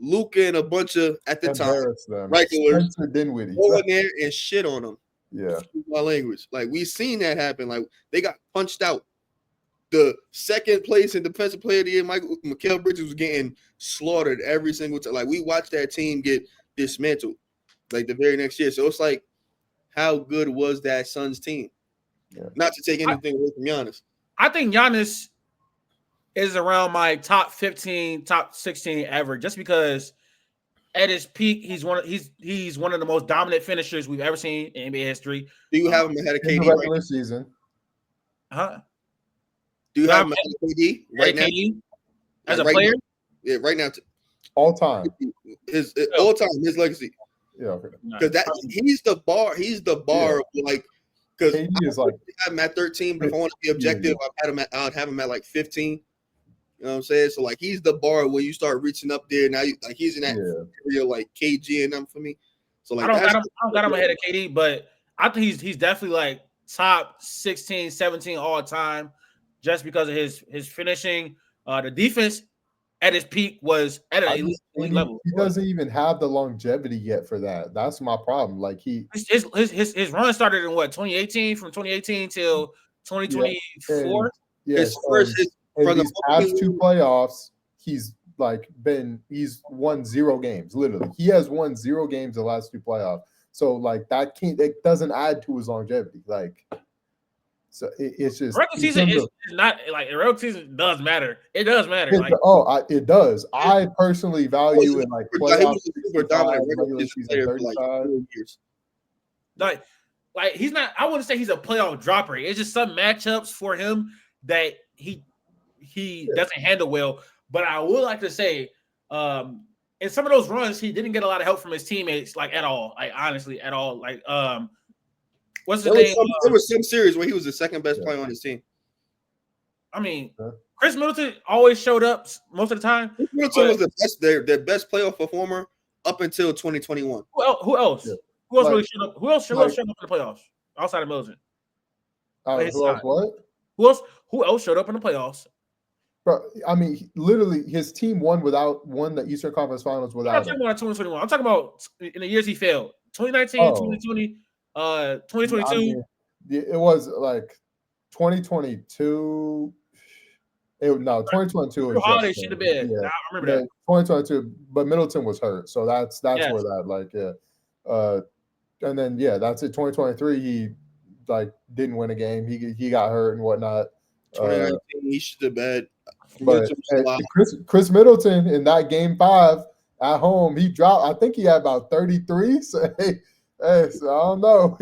Luka and a bunch of at the time regulars go in there and shit on them. Yeah, my language. Like we seen that happen. Like they got punched out. The second place in defensive player of the year, Mikal Bridges was getting slaughtered every single time. Like we watched that team get dismantled. Like the very next year. So it's like, how good was that Suns team? Yeah. Not to take anything away from Giannis. I think Giannis is around my top 15, top 16 ever, just because at his peak, he's one of the most dominant finishers we've ever seen in NBA history. Do you have him ahead of KD in the regular season? Huh? Do you have him ahead of KD right now? As a player? Yeah, right now. All time. All time, his legacy. Yeah, okay. Because he's the bar. He's the bar. Yeah. Like, because KD is like I have him at 13, but if I want to be objective, I'd have him at like 15. You know what I'm saying? So like he's the bar where you start reaching up there. Now he's in that area like KG and them for me. So like I don't got him ahead of KD, but I think he's definitely like top 16, 17 all time, just because of his finishing. The defense at his peak was at an elite level. He doesn't even have the longevity yet for that. That's my problem. Like his run started in what 2018, from 2018 till 2024. Yes. In these past 2 playoffs, he's won 0 games. Literally, he has won 0 games the last 2 playoffs. So like it doesn't add to his longevity. Like, so it's just regular season is not like regular season does matter. It does matter. It does. I personally value in like playoffs. Super dominant regular season player for like 4 years. Like he's not. I wouldn't say he's a playoff dropper. It's just some matchups for him that he doesn't handle well. But I would like to say, in some of those runs, he didn't get a lot of help from his teammates, like at all. Like honestly, at all. Like what's his name? There was some series where he was the second best player on his team. I mean, Chris Middleton always showed up most of the time. Chris Middleton was their best playoff performer up until 2021. Who else? Yeah. Who else really showed up? Who else showed up in the playoffs outside of Middleton? Who else showed up in the playoffs? Bro, I mean, literally, his team won the Eastern Conference Finals without him. I'm not talking about 2021. I'm talking about in the years he failed. 2019, 2020, 2022. I mean, it was like 2022. 2022 was Holiday shit to bed. Yeah, I remember that. 2022, but Middleton was hurt, so that's where that and then that's it. 2023, he didn't win a game. He got hurt and whatnot. 2019, he should have bad. But Chris Middleton in that game 5 at home, he dropped. I think he had about 33. So so I don't know.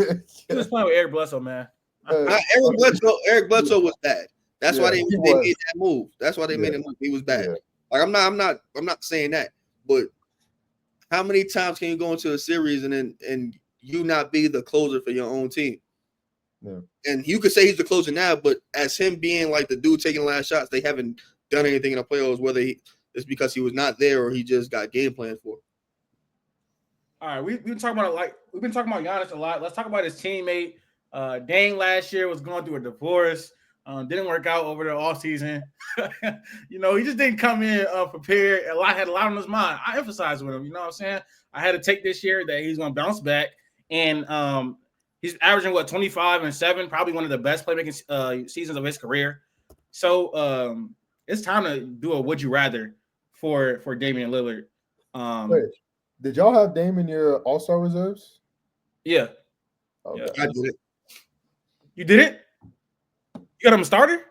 He was playing with Eric Bledsoe, man. Eric Bledsoe was bad. That's why they made that move. That's why they made him move. He was bad. Yeah. Like I'm not saying that, but how many times can you go into a series and you not be the closer for your own team? Yeah. And you could say he's the closer now, but as him being like the dude taking the last shots, they haven't done anything in the playoffs, whether it's because he was not there or he just got game planned for. All right, we've been talking about Giannis a lot. Let's talk about his teammate. Dame last year was going through a divorce. Didn't work out over the offseason. He just didn't come in prepared. Had a lot on his mind. I emphasized with him, you know what I'm saying? I had to take this year that he's going to bounce back. And he's averaging, 25 and 7, probably one of the best playmaking seasons of his career. So it's time to do a would you rather for Damian Lillard. Wait, did y'all have Dame in your All-Star reserves? Yeah. Okay. Yeah, I did it. You did it? You got him a starter?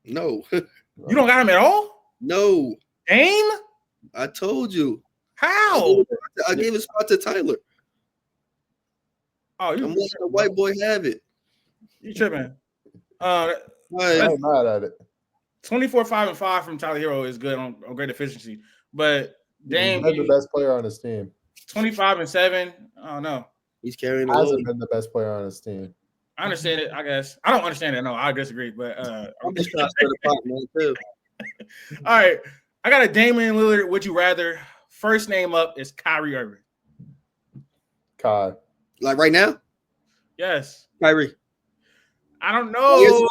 No. You don't got him at all? No. Dame? I told you. How? I gave a spot to Tyler. Oh, I'm letting the white boy have it. You tripping? I'm mad at it. 24, 5, and 5 from Tyler Hero is good on great efficiency, but Dame he's the best player on his team. 25 and 7. I don't know. He's carrying the hasn't been the best player on his team. I understand it. I guess I don't understand it. No, I disagree. But I'm just trying to stir the pot, man. Too. All right, I got a Damian Lillard. Would you rather? First name up is Kyrie Irving. Kai. Like right now? Yes. Kyrie. I don't know.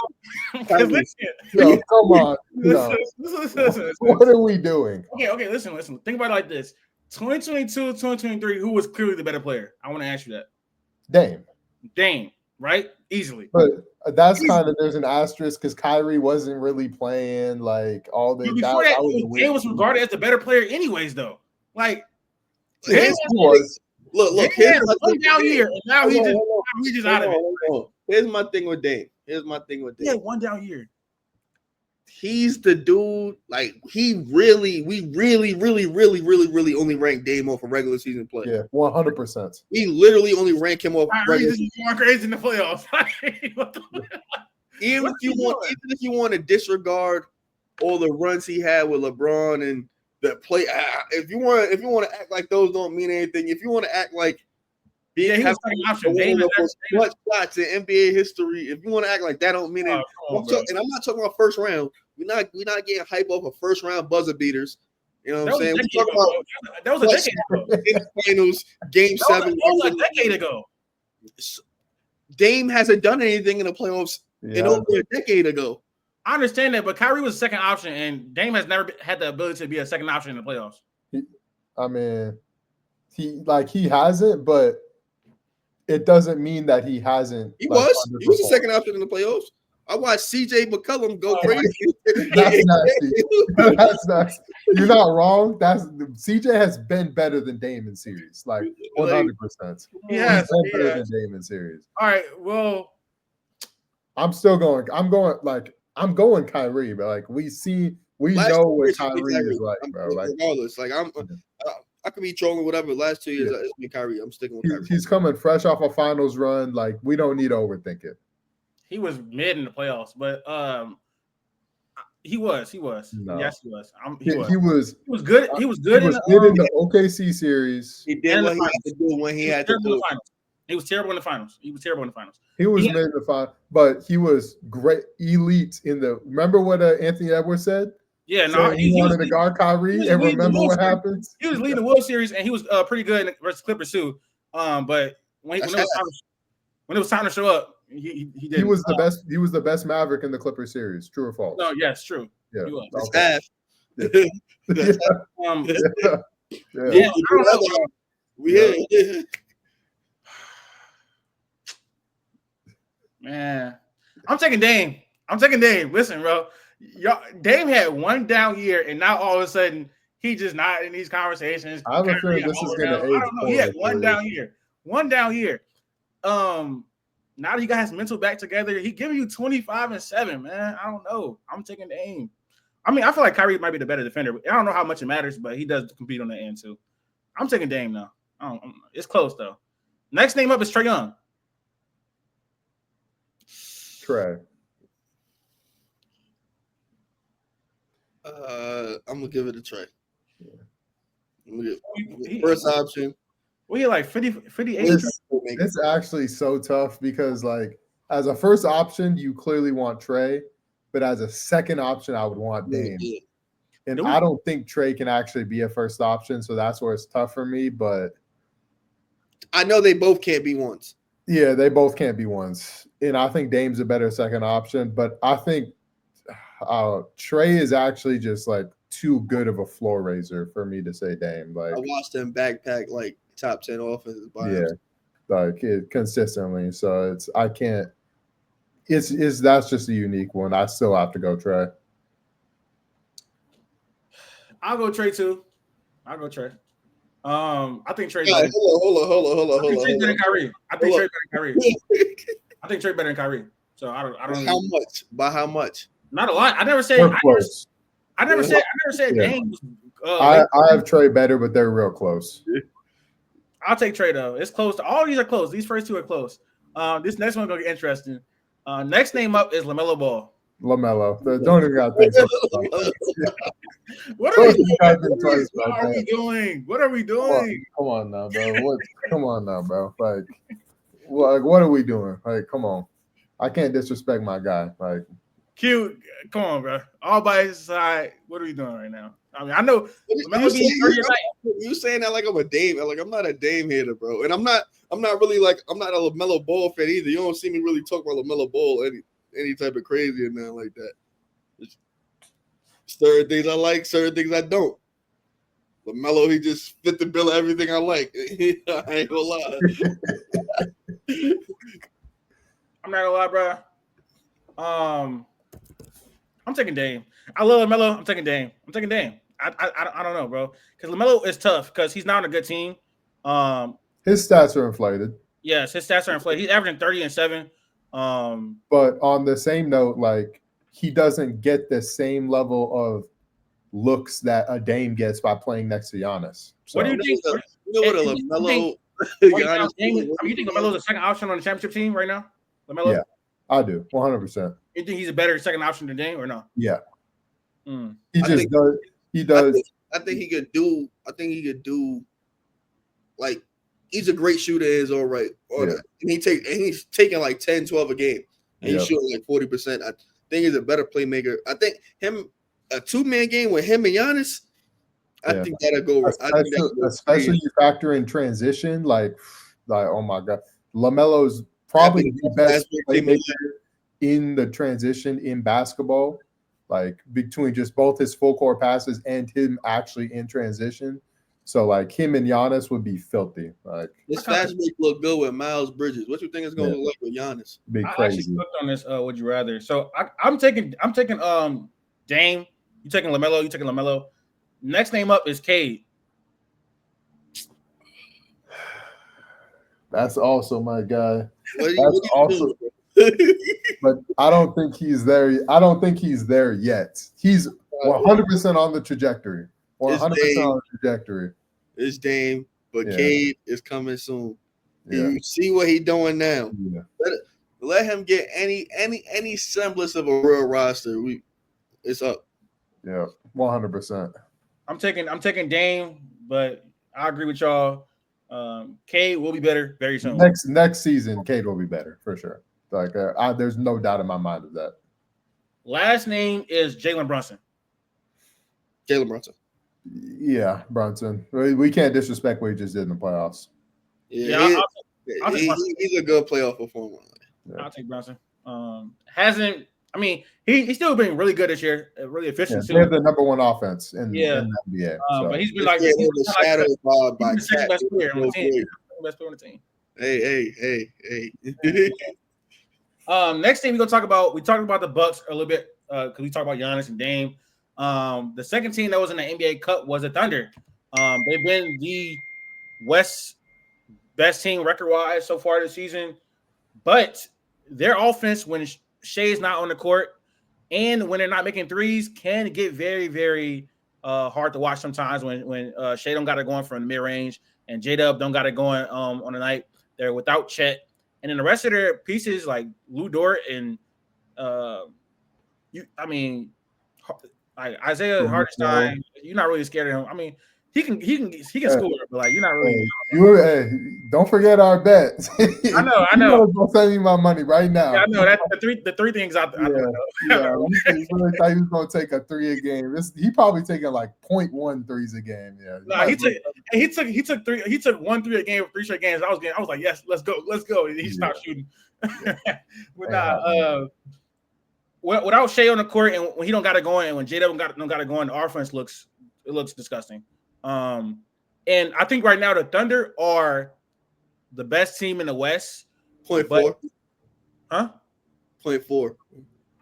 Listen, come on. No. Listen. What are we doing? Okay. Listen. Think about it like this: 2022, 2023. Who was clearly the better player? I want to ask you that. Dame, right? Easily. But that's kind of there's an asterisk because Kyrie wasn't really playing like all the. Before that Dame was regarded as the better player, anyways. Though, like Dame was. Look. Here's one down year, and now he's just out of it. Here's my thing with Dame. Yeah, one down year. He's the dude. Like we really only rank Dame off a regular season play. Yeah, 100%. We literally only rank him off. Regular season. Going crazy in the playoffs. Even if you want to disregard all the runs he had with LeBron and the play, if you want to act like those don't mean anything, if you want to act like he was an option. Dame is clutch shots in NBA history. If you want to act like that don't mean anything, and I'm not talking about first round. We're not getting hype off of first round buzzer beaters. You know what I'm saying? We're talking about that was a decade ago. In the finals, game 7. That was a decade ago. Dame hasn't done anything in the playoffs in over a decade ago. I understand that, but Kyrie was a second option, and Dame has never had the ability to be a second option in the playoffs. He hasn't, but it doesn't mean that he hasn't. He was a second option in the playoffs. I watched CJ McCollum go crazy. That's nasty. That's nasty. You're not wrong. CJ has been better than Dame in series, like 100%. Yes, he's been better than Dame in series. All right, well, I'm going Kyrie, but like we know what Kyrie is like, bro. Regardless, I could be trolling whatever. Last 2 years, it's been Kyrie. I'm sticking with Kyrie. He's coming fresh off a finals run. Like we don't need to overthink it. He was mid in the playoffs, but he was. No. Yes, he was. He was good. He was good in the OKC series. He did what he had to do when he had to do. He was terrible in the finals. He was mid in the final, but he was great, elite in the. Remember what Anthony Edwards said? Yeah, no, he wanted to guard Kyrie, and remember what happens. He was leading the World Series, and he was pretty good versus Clippers too. But when it was time to show up, He He didn't. was the best. He was the best Maverick in the Clippers series. True or false? No, yes, true. Yeah. He was. It's Okay. half. Yeah. That's Yeah. Yeah. Yeah, I don't know, bro. We here. Man, I'm taking Dame. Listen, bro. Dame had one down year, and now all of a sudden he just not in these conversations. I have a feeling this is going to age. I don't know. He had one down year. Now that he got his mental back together, he giving you 25 and 7, man. I don't know. I'm taking Dame. I mean, I feel like Kyrie might be the better defender. I don't know how much it matters, but he does compete on the end too. I'm taking Dame now. It's close though. Next name up is Trae Young. Trae. I'm gonna give it a try. He- First option. Well, he like 58. It's actually so tough because, like, as a first option, you clearly want Trae, but as a second option, I would want Dame. Yeah. And I don't think Trae can actually be a first option, so that's where it's tough for me. But I know they both can't be ones. yeah, they both can't be ones. And I think Dame's a better second option, but I think Trae is actually just like too good of a floor raiser for me to say Dame. Like, I watched him backpack like top 10 offenses by yeah, himself. like consistently. So I can't. It's that's just a unique one. I still have to go Trae. I'll go Trae too. I think Trae. Yeah, hold on. I think Trae better than Kyrie. I think Trae better than Kyrie. So I don't. How much? By how much? Not a lot. I never said. They're close. I never said Yeah. Dame was. I have Trae better, but they're real close. I'll take Trae though. It's close. All these are close. These first two are close. This next one's gonna get interesting. Next name up is LaMelo Ball. LaMelo. Don't even got to think about it. What are we doing? What are we doing? Come on now, bro. Come on now, bro. Like, what are we doing? Like, come on. I can't disrespect my guy. Like, Q, come on, bro. All by his side. What are we doing right now? I mean, I know You saying that like I'm a Dame. Like, I'm not a Dame hater, bro. And I'm not really like, I'm not a LaMelo Ball fan either. You don't see me really talk about LaMelo Ball any type of crazy and nothing like that. Certain things I like, certain things I don't. LaMelo, he just fit the bill of everything I like. I ain't gonna lie. I'm not gonna lie, bro. I'm taking Dame. I love LaMelo. I'm taking Dame. I don't know, bro. Because LaMelo is tough because he's not on a good team. his stats are inflated. Yes, his stats are inflated. He's averaging 30 and 7. But on the same note, like, he doesn't get the same level of looks that a Dame gets by playing next to Giannis. So, What do you think? You know what a LaMelo? You think LaMelo's a second option on the championship team right now? LaMelo? Yeah, I do 100%. You think he's a better second option than Dame or no? Yeah, Mm. he does. He does. I think he could do. Like, he's a great shooter. Is all right. And he's taking like 10, 12 a game. And he's shooting like 40%. I think he's a better playmaker. I think a 2-man game with him and Giannis. I think that'll go. Especially you factor in transition, like oh my god, LaMelo's probably the best playmaker in the transition in basketball. Like, between just both his full court passes and him actually in transition. So, like, him and Giannis would be filthy. Like, his fast break look good with Miles Bridges. What you think it's gonna look like with Giannis? Be I crazy. actually clicked on this. Would you rather? So I'm taking Dame. You taking LaMelo. Next name up is Cade. That's also my guy. What also. But I don't think he's there. I don't think he's there yet. He's 100% on the trajectory. 100% on the trajectory. It's Dame, but Cade is coming soon. Yeah. You see what he's doing now. Yeah. Let him get any semblance of a real roster. It's up. Yeah, 100%. I'm taking Dame, but I agree with y'all. Cade will be better very soon. Next season, Cade will be better for sure. Like, there's no doubt in my mind of that. Last name is Jalen Brunson. Jalen Brunson. Yeah, Brunson. We can't disrespect what he just did in the playoffs. Yeah, he's a good playoff performer. Yeah. I'll take Brunson. Hasn't. I mean, he's still been really good this year, really efficient They too. have the number one offense in the NBA. But he's been Yeah, like they were shadowed by the second Cat. best player on the team. Best player on the team. Hey. Next thing we're gonna talk about. We talked about the Bucks a little bit because we talked about Giannis and Dame. The second team that was in the NBA Cup was the Thunder. They've been the West best team record-wise so far this season, but their offense, when Shea's not on the court and when they're not making threes, can get very, very hard to watch sometimes when Shea don't got it going from the mid-range and J-Dub don't got it going on the night. They're without Chet. And then the rest of their pieces like Lou Dort and Isaiah Hartenstein, you're not really scared of him. I mean, he can score, but like you're not really. Don't forget our bet. I know. Don't send me my money right now. Yeah, I know that the three things out there. He really thought he was going to take a 3 a game. He probably taking like 0.1 threes a game. Yeah. No, he took 1 3 a game for 3 straight games. I was like, yes, let's go. And he stopped shooting. But without Shea on the court and when he don't got it going and when J don't got it going, the offense looks disgusting. And I think right now the Thunder are the best team in the West. 0.4. Huh? 0.4.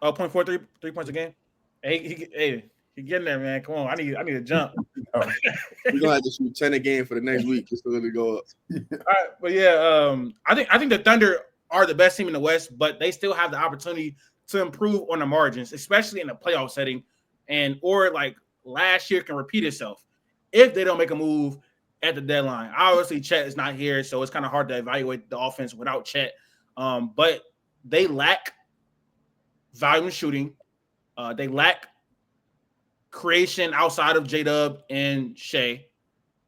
Oh, 0.4 3 points a game. Hey, he getting there, man. Come on, I need a jump. We're gonna have to shoot 10 a game for the next week just to let it go up. All right, but yeah, I think the Thunder are the best team in the West, but they still have the opportunity to improve on the margins, especially in a playoff setting, or like last year can repeat itself if they don't make a move at the deadline. Obviously, Chet is not here, so it's kind of hard to evaluate the offense without Chet. But they lack volume shooting. They lack creation outside of J-Dub and Shea.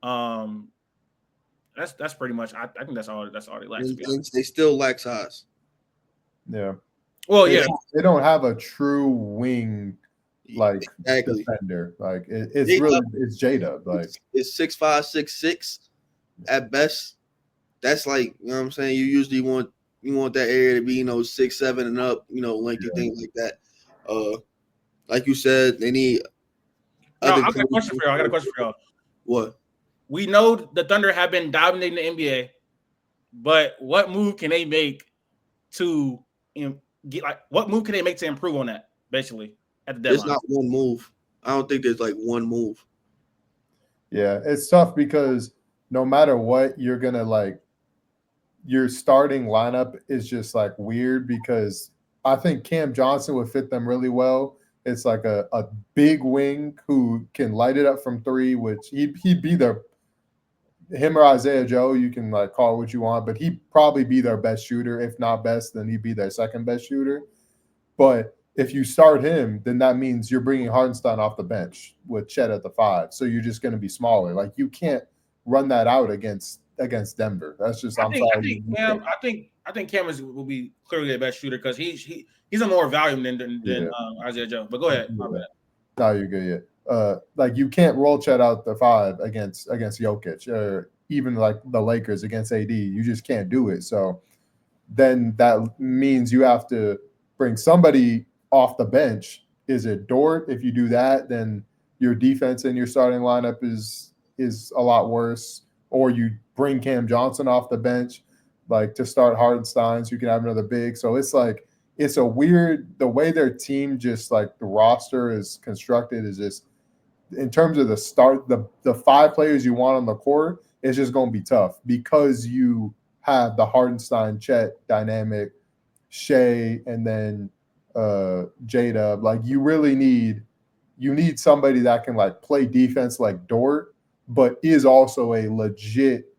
That's pretty much. I think that's all they lack. They still lack size. Yeah. Well, yeah, they don't have a true wing defender. Like it's J-Dub. Like it's 6'5", 6'6" at best. That's like, you know what I'm saying. You usually want that area to be 6'7" and up. Lengthy things like that. Like you said, they need. I got a question for y'all. What? We know the Thunder have been dominating the NBA, but what move can they make to what move can they make to improve on that? Basically, at the deadline, there's not one move. I don't think there's like one move. Yeah, it's tough because no matter what, you're gonna your starting lineup is just like weird because I think Cam Johnson would fit them really well. It's like a big wing who can light it up from 3, which he'd be him or Isaiah Joe, you can call it what you want, but he'd probably be their best shooter. If not best, then he'd be their second best shooter. But if you start him, then that means you're bringing Hartenstein off the bench with Chet at the 5. So you're just going to be smaller. Like you can't run that out against Denver. That's just I think Cam will be clearly the best shooter because he's a more volume than Isaiah Joe. But go ahead. Yeah. No, you're good. Yeah. You can't roll Chet out the 5 against Jokic or even the Lakers against AD. You just can't do it. So then that means you have to bring somebody off the bench. Is it Dort? If you do that, then your defense in your starting lineup is a lot worse. Or you bring Cam Johnson off the bench, to start Hartenstein, so you can have another big. So it's a weird the way their team just the roster is constructed is just in terms of the start the 5 players you want on the court, it's just going to be tough because you have the Hartenstein Chet dynamic, Shea, and then J-Dub. You really need somebody that can play defense like Dort, but is also a legit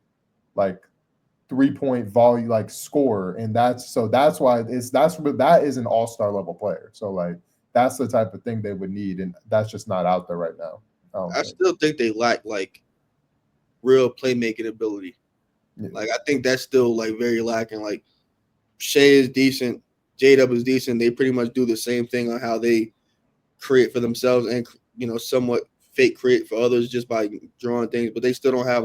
3-point volume scorer, and that's why that is an all-star level player. So that's the type of thing they would need, and that's just not out there right now. I still think they lack real playmaking ability. Yeah. I think that's still very lacking. Shea is decent, J-Dub is decent. They pretty much do the same thing on how they create for themselves and somewhat fake create for others just by drawing things, but they still don't have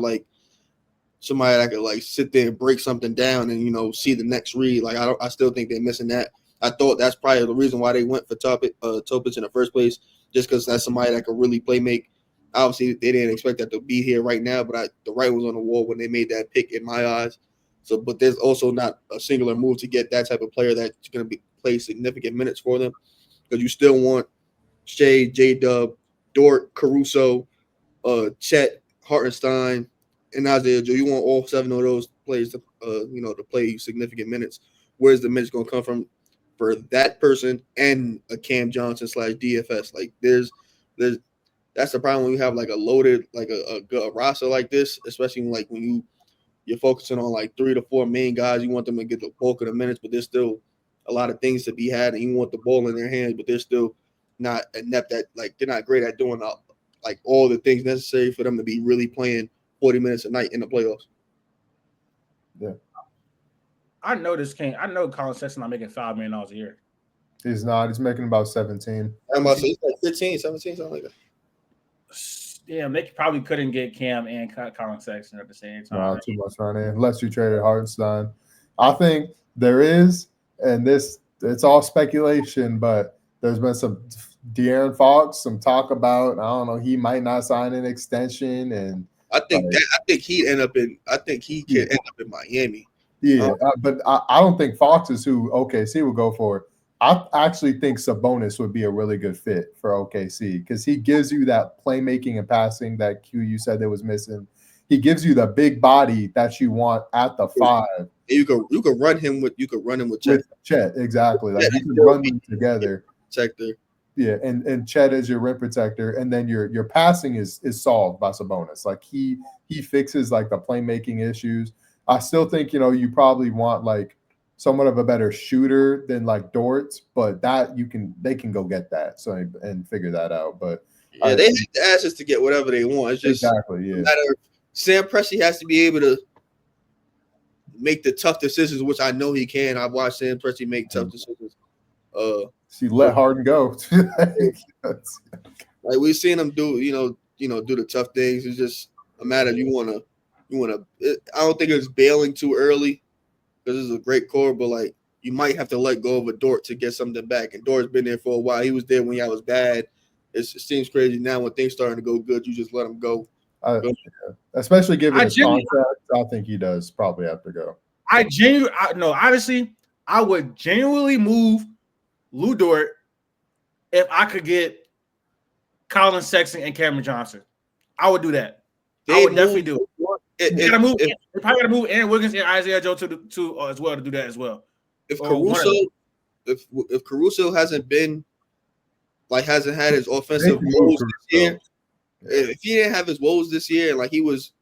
somebody that could like sit there and break something down and see the next read. Like I still think they're missing that. I thought that's probably the reason why they went for Topic in the first place, just because that's somebody that could really play make. Obviously, they didn't expect that to be here right now, but the writing was on the wall when they made that pick in my eyes. So, but there's also not a singular move to get that type of player that's going to play significant minutes for them, because you still want Shea, J-Dub, Dort, Caruso, Chet, Hartenstein, and Isaiah Joe. You want all 7 of those players to to play significant minutes. Where's the minutes going to come from for that person and a Cam Johnson / DFS? Like that's the problem when you have like a loaded a roster like this, especially when you're focusing on like 3 to 4 main guys. You want them to get the bulk of the minutes, but there's still a lot of things to be had, and you want the ball in their hands, but they're still not inept at they're not great at doing all the things necessary for them to be really playing 40 minutes a night in the playoffs. Yeah. I know Colin Sexton not making $5 million a year. He's not. He's making about 17. I'm about to say it's like 15, 17, something like that. Yeah, they probably couldn't get Cam and Colin Sexton at the same time. No, too much money, unless you traded Hartenstein. I think there is, and it's all speculation, but there's been some De'Aaron Fox, some talk about, I don't know, he might not sign an extension, and I think he can end up in Miami. Yeah, but I don't think Fox is who OKC would go for. I actually think Sabonis would be a really good fit for OKC because he gives you that playmaking and passing that Q you said that was missing. He gives you the big body that you want at the 5. You could run him with Chet. Chet, exactly. Like you can run them together. Protector. Yeah, and Chet is your rim protector, and then your passing is solved by Sabonis. Like he fixes like the playmaking issues. I still think you probably want like somewhat of a better shooter than like Dortz, but they can go get that and figure that out. But yeah, they have the assets to get whatever they want. It's just exactly Sam Presti has to be able to make the tough decisions, which I know he can. I've watched Sam Presti make tough decisions. She let Harden go. Like we've seen him do the tough things. It's just a matter of you wanna. I don't think it's bailing too early because this is a great core, but like you might have to let go of a Dort to get something back. And Dort's been there for a while. He was there when y'all was bad. It seems crazy now when things starting to go good. You just let him go. Especially given his contract, I think he does probably have to go. Honestly, I would genuinely move Lou Dort if I could get Colin Sexton and Cameron Johnson. I would do that. I would definitely do it. They probably got to move Aaron Wiggins and Isaiah Joe to as well to do that as well. If Caruso hasn't had his offensive woes this year, if he didn't have his woes this year and like he was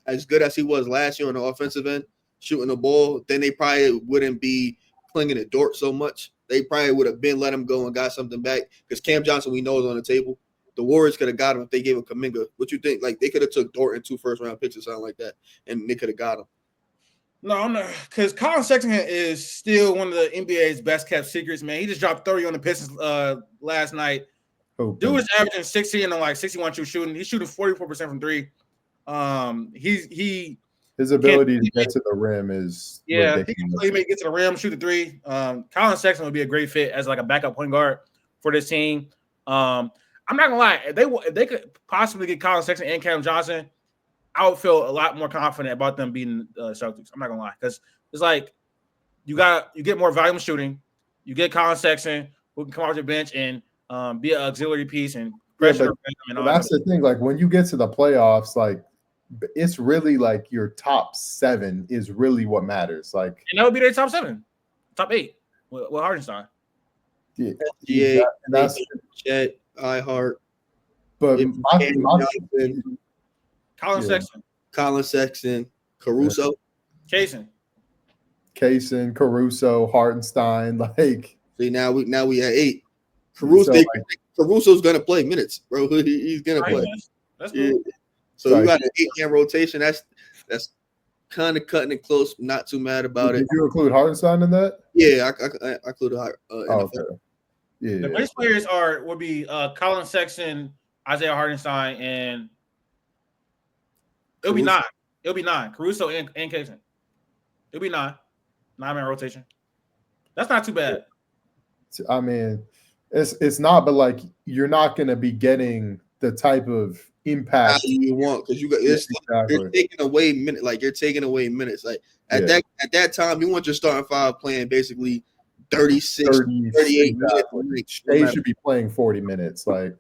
as good as he was last year on the offensive end, shooting the ball, then they probably wouldn't be clinging to Dort so much. They probably would have let him go and got something back because Cam Johnson we know is on the table. The Warriors could have got him if they gave him Kuminga. What you think? Like they could have took Dort and 2 first-round picks or something like that, and they could have got him. No, because Colin Sexton is still one of the NBA's best kept secrets, man. He just dropped 30 on the Pistons last night. Dude was averaging 16 on like 61 true shooting. He's shooting 44% from 3. His ability to get to the rim is ridiculous. He can play, get to the rim, shoot the 3. Colin Sexton would be a great fit as like a backup point guard for this team. I'm not gonna lie, if they could possibly get Colin Sexton and Cam Johnson, I would feel a lot more confident about them beating Celtics. I'm not gonna lie, because it's like you get more volume shooting, you get Colin Sexton who can come off the bench and be an auxiliary piece and pressure. That's the thing. Like when you get to the playoffs, like it's really like your top 7 is really what matters. Like, and that would be their top 7, top 8 with Hartenstein. Yeah, that's Chet. iHeart, but Colin Sexton, Caruso, Kaysen, Caruso, Hartenstein. Like, see now we at 8. Caruso's gonna play minutes, bro. He's gonna play. That's cool. So you got an 8-man rotation. That's kind of cutting it close. Not too mad about it. Did you include Hartenstein in that? Yeah, I included okay. Yeah. The best players would be Colin Sexton, Isaiah Hartenstein, and it'll be 9. It'll be 9. Caruso and Kaysen. It'll be 9. 9-man rotation. That's not too bad. I mean, it's not, but like you're not going to be getting the type of impact you want because you're taking away minutes. Like you're taking away minutes. Like at that time, you want your starting five playing basically 36, 38 minutes. They should be playing 40 minutes. Like,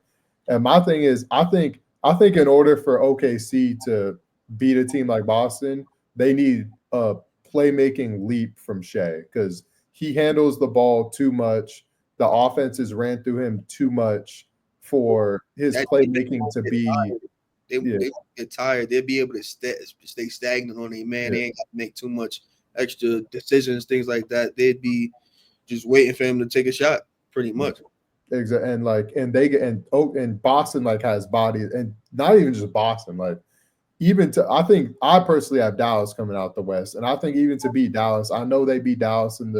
and my thing is, I think in order for OKC to beat a team like Boston, they need a playmaking leap from Shea because he handles the ball too much. The offenses ran through him too much for his playmaking to be. They get tired. They'll be able to stay stagnant on their man. They ain't got to make too much extra decisions, things like that. They'd be just waiting for him to take a shot, pretty much. Exactly, and Boston like has bodies, and not even just Boston. Like I personally have Dallas coming out the West, and I think even to beat Dallas, I know they beat Dallas in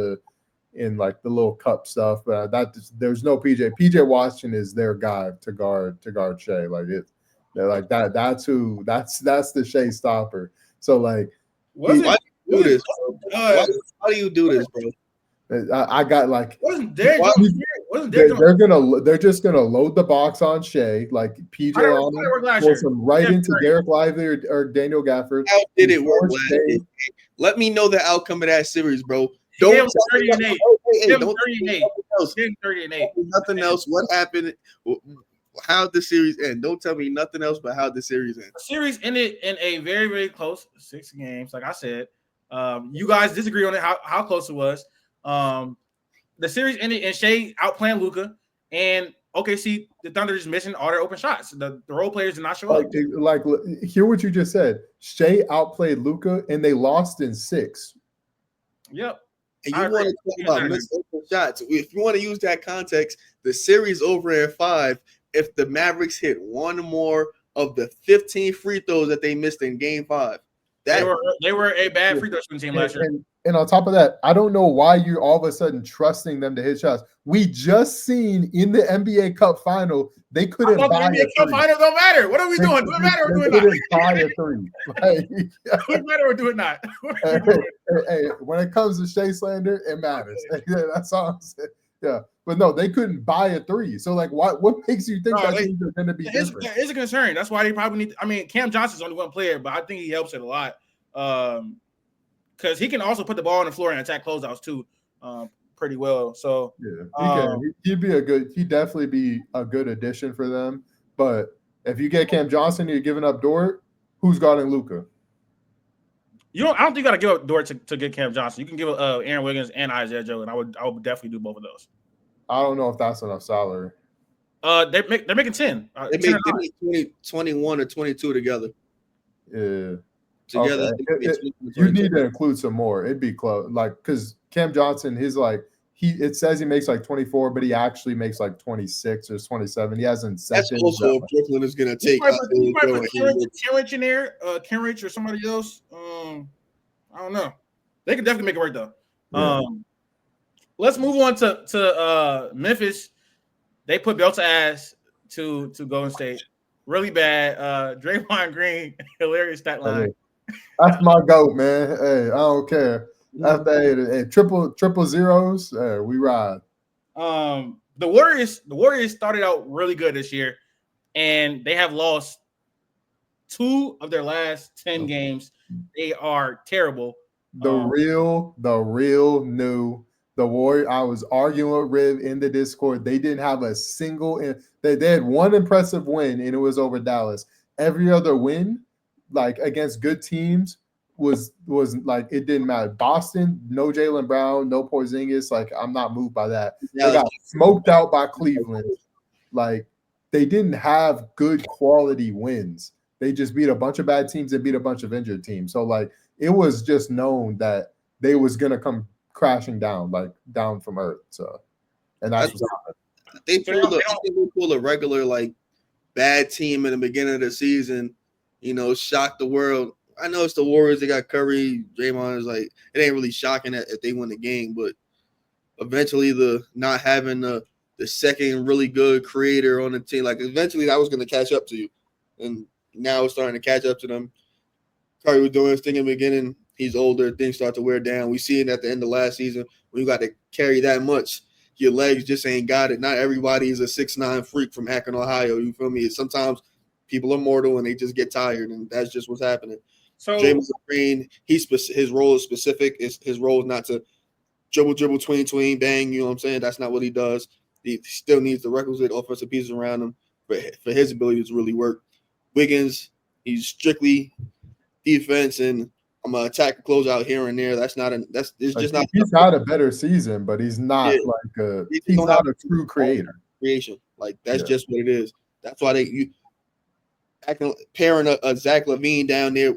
like the little cup stuff, but there's no PJ. PJ Washington is their guy to guard Shea. Like they're like that. That's the Shea stopper. So like, why do you do this? Why do you do this, bro? I got like they're just gonna load the box on Shea, like PJ on him, force him right into Derek Lively or Daniel Gafford. How did it work last year? Let me know the outcome of that series, bro. Don't 30-8. Don't 30-8. Nothing else. What happened? How'd the series end? Don't tell me nothing else but how'd the series end. The series ended in a very, very close 6 games. Like I said, you guys disagree on it, how close it was. The series ended in Shea outplaying Luka, and OKC, the Thunder just missing all their open shots. The role players did not show up. Like, hear what you just said. Shea outplayed Luka, and they lost in 6. Yep. And you want to talk about missed open shots. If you want to use that context, the series over in 5, if the Mavericks hit one more of the 15 free throws that they missed in game 5. They were a bad free throw shooting team last year. And on top of that, I don't know why you're all of a sudden trusting them to hit shots. We just seen in the NBA Cup final, they couldn't buy a 3. NBA Cup final don't matter. What are we doing? Doesn't matter. We're doing not. Buy a 3. Doesn't matter. We're doing not. Hey, when it comes to Shea slander, it matters. That's all I'm saying. Yeah, but no, they couldn't buy a 3. So like, what makes you think that things are going to be different? There is a concern. That's why they probably need. I mean, Cam Johnson's only one player, but I think he helps it a lot. Because he can also put the ball on the floor and attack closeouts too, pretty well. So yeah, he'd definitely be a good addition for them. But if you get Cam Johnson, you're giving up Dort. Who's guarding Luka? I don't think you got to give up Dort to get Cam Johnson. You can give up Aaron Wiggins and Isaiah Joe, and I would definitely do both of those. I don't know if that's enough salary. They're making 10. They make 21 or 22 together. Yeah. Together, okay. You need to include some more. It'd be close, like because Cam Johnson, it says he makes like 24, but he actually makes like 26 or 27. He hasn't set. That's also what Brooklyn is going to take. Kenrich or somebody else. I don't know. They can definitely make it work though. Yeah. Let's move on to Memphis. They put belt to ass to Golden State. Really bad. Draymond Green, hilarious stat line. That's my goat, man. Hey, I don't care. After triple zeros, we ride. The Warriors started out really good this year, and they have lost 2 of their last 10 games. They are terrible. The real new the Warriors. I was arguing with Riv in the Discord. They didn't have a single. They had one impressive win, and it was over Dallas. Every other win, like against good teams, was like it didn't matter. Boston, no Jaylen Brown, no Porzingis. Like I'm not moved by that. They got smoked out by Cleveland. Like they didn't have good quality wins. They just beat a bunch of bad teams and beat a bunch of injured teams. So like it was just known that they was gonna come crashing down, like down from earth. So, and that's they pulled a regular like bad team in the beginning of the season. Shocked the world. I know it's the Warriors. They got Curry. Draymond is like, it ain't really shocking that if they win the game, but eventually the not having the second really good creator on the team, like eventually that was going to catch up to you. And now it's starting to catch up to them Curry was doing his thing in the beginning. He's older. Things start to wear down. We see it at the end of last season when you got to carry that much. Your legs just ain't got it. Not everybody is a 6'9" freak from Akron, Ohio. You feel me? Sometimes people are mortal and they just get tired, and that's just what's happening. So James Green, his role is specific. His role is not to dribble, tween, bang. You know what I'm saying? That's not what he does. He still needs the requisite offensive pieces around him for his ability to really work. Wiggins, he's strictly defense, and I'm gonna attack and close out here and there. It's just not. He's had a better season, but he's not he's not a true creator. Creation, like that's just what it is. That's why pairing a Zach LaVine down there,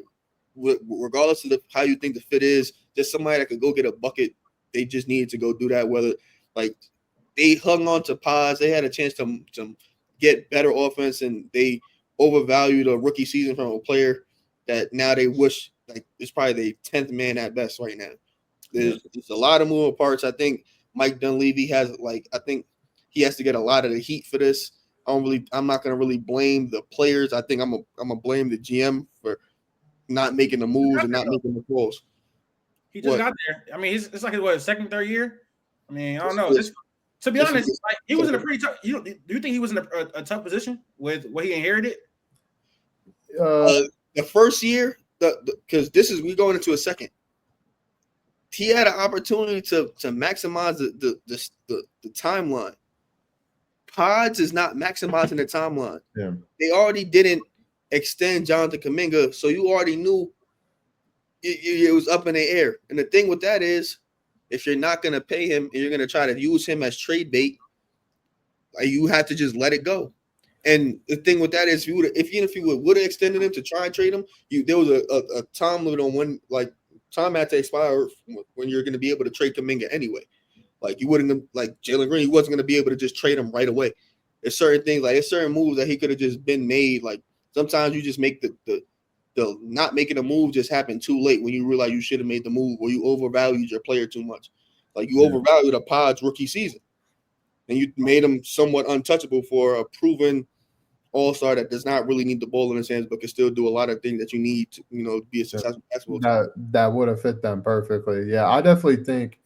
regardless of how you think the fit is, just somebody that could go get a bucket. They just needed to go do that. Whether like they hung on to Pods, they had a chance to get better offense, and they overvalued a rookie season from a player that now they wish like it's probably the 10th man at best right now. There's a lot of moving parts. I think Mike Dunleavy has I think he has to get a lot of the heat for this. I'm not gonna really blame the players. I think I'm gonna blame the GM for not making the moves and not making the calls. He just got there. I mean, it's like his second, third year. I mean, I don't know. To be honest, like he was in a pretty tough. Do you think he was in a tough position with what he inherited? The first year, because we going into a second. He had an opportunity to maximize the timeline. Pods is not maximizing the timeline. Yeah. They already didn't extend Jonathan Kuminga, so you already knew it was up in the air. And the thing with that is, if you're not going to pay him and you're going to try to use him as trade bait, you have to just let it go. And the thing with that is, if you would have extended him to try and trade him, there was a time limit on when time had to expire when you're going to be able to trade Kuminga anyway. Like you wouldn't like Jalen Green, he wasn't going to be able to just trade him right away. There's certain things there's certain moves that he could have just been made. Like sometimes you just make the not making a move just happen too late when you realize you should have made the move, or you overvalued your player too much. Like you overvalued a Pod's rookie season, and you made him somewhat untouchable for a proven all-star that does not really need the ball in his hands, but can still do a lot of things that you need to, be a successful basketball team. That would have fit them perfectly. Yeah, I definitely think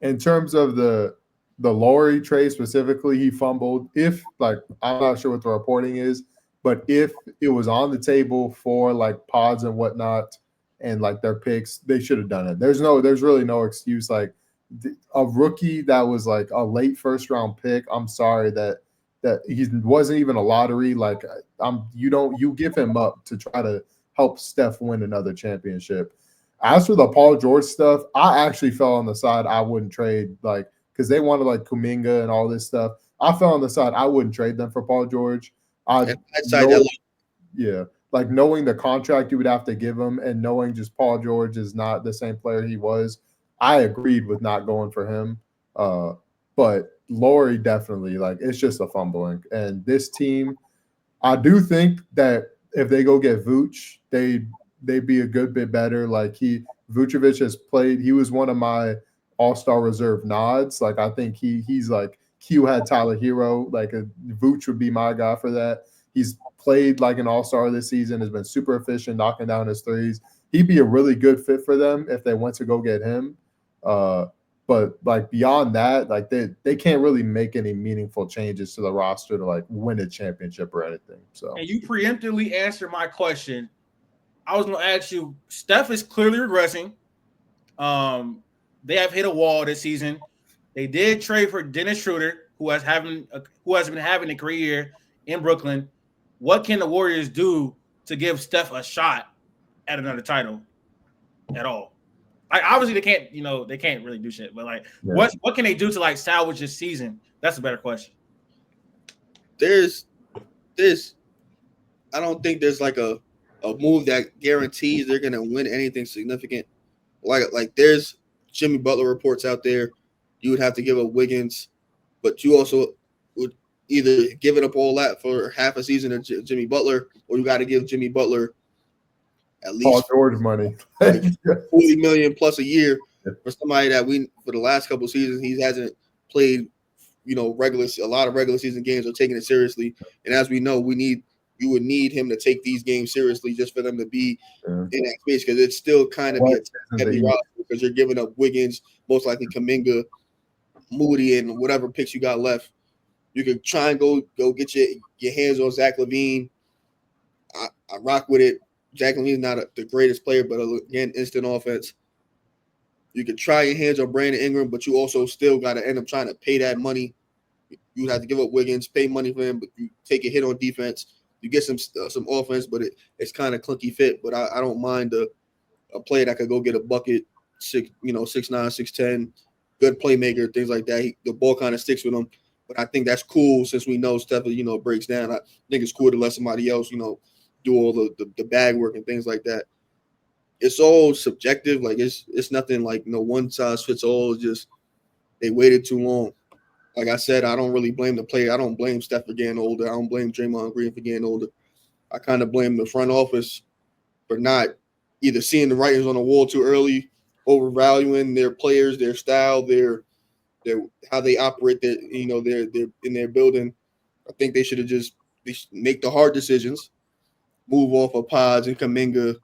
in terms of the Lauri trade specifically, he fumbled. If I'm not sure what the reporting is, but if it was on the table for Pods and whatnot and their picks, they should have done it. There's really no excuse. A rookie that was a late first round pick. I'm sorry that he wasn't even a lottery. You give him up to try to help Steph win another championship. As for the Paul George stuff, I actually fell on the side I wouldn't trade because they wanted Kuminga and all this stuff. I fell on the side I wouldn't trade them for Paul George. Knowing the contract you would have to give him and knowing just Paul George is not the same player he was, I agreed with not going for him. But Lauri definitely, it's just a fumbling. And this team, I do think that if they go get Vooch, they'd be a good bit better. Vucevic has played. He was one of my all-star reserve nods. I think he's Q had Tyler Hero. Vooch would be my guy for that. He's played like an all-star this season, has been super efficient, knocking down his threes. He'd be a really good fit for them if they went to go get him. But beyond that, they can't really make any meaningful changes to the roster to win a championship or anything. So, and you preemptively answered my question. I was going to ask you. Steph is clearly regressing. They have hit a wall this season. They did trade for Dennis Schroeder, who has been having a great year in Brooklyn. What can the Warriors do to give Steph a shot at another title at all? Obviously they can't really do shit, but what can they do to salvage this season? That's a better question. There's I don't think there's a move that guarantees they're gonna win anything significant. There's Jimmy Butler reports out there. You would have to give up Wiggins, but you also would either give it up all that for half a season of Jimmy Butler, or you got to give Jimmy Butler at least Paul George money, $40 million plus a year for somebody that for the last couple of seasons he hasn't played, a lot of regular season games or taking it seriously. And as we know, we need you would need him to take these games seriously just for them to be in that space, because it's still kind of be a heavy roster because you're giving up Wiggins, most likely Kuminga, Moody, and whatever picks you got left. You could try and go get your hands on Zach LaVine. I rock with it. Zach LaVine's not the greatest player, but again, instant offense. You could try your hands on Brandon Ingram, but you also still got to end up trying to pay that money. You would have to give up Wiggins, pay money for him, but you take a hit on defense. You get some offense, but it's kind of clunky fit. But I don't mind a player that could go get a bucket, 6'9", 6'10", good playmaker, things like that. The ball kind of sticks with him. But I think that's cool since we know Steph, breaks down. I think it's cool to let somebody else, do all the bag work and things like that. It's all subjective. Like it's nothing like one size fits all. It's just they waited too long. Like I said, I don't really blame the player. I don't blame Steph for getting older. I don't blame Draymond Green for getting older. I kind of blame the front office for not either seeing the writings on the wall too early, overvaluing their players, their style, their how they operate, their in their building. I think they should have just make the hard decisions, move off of Pods and Kuminga,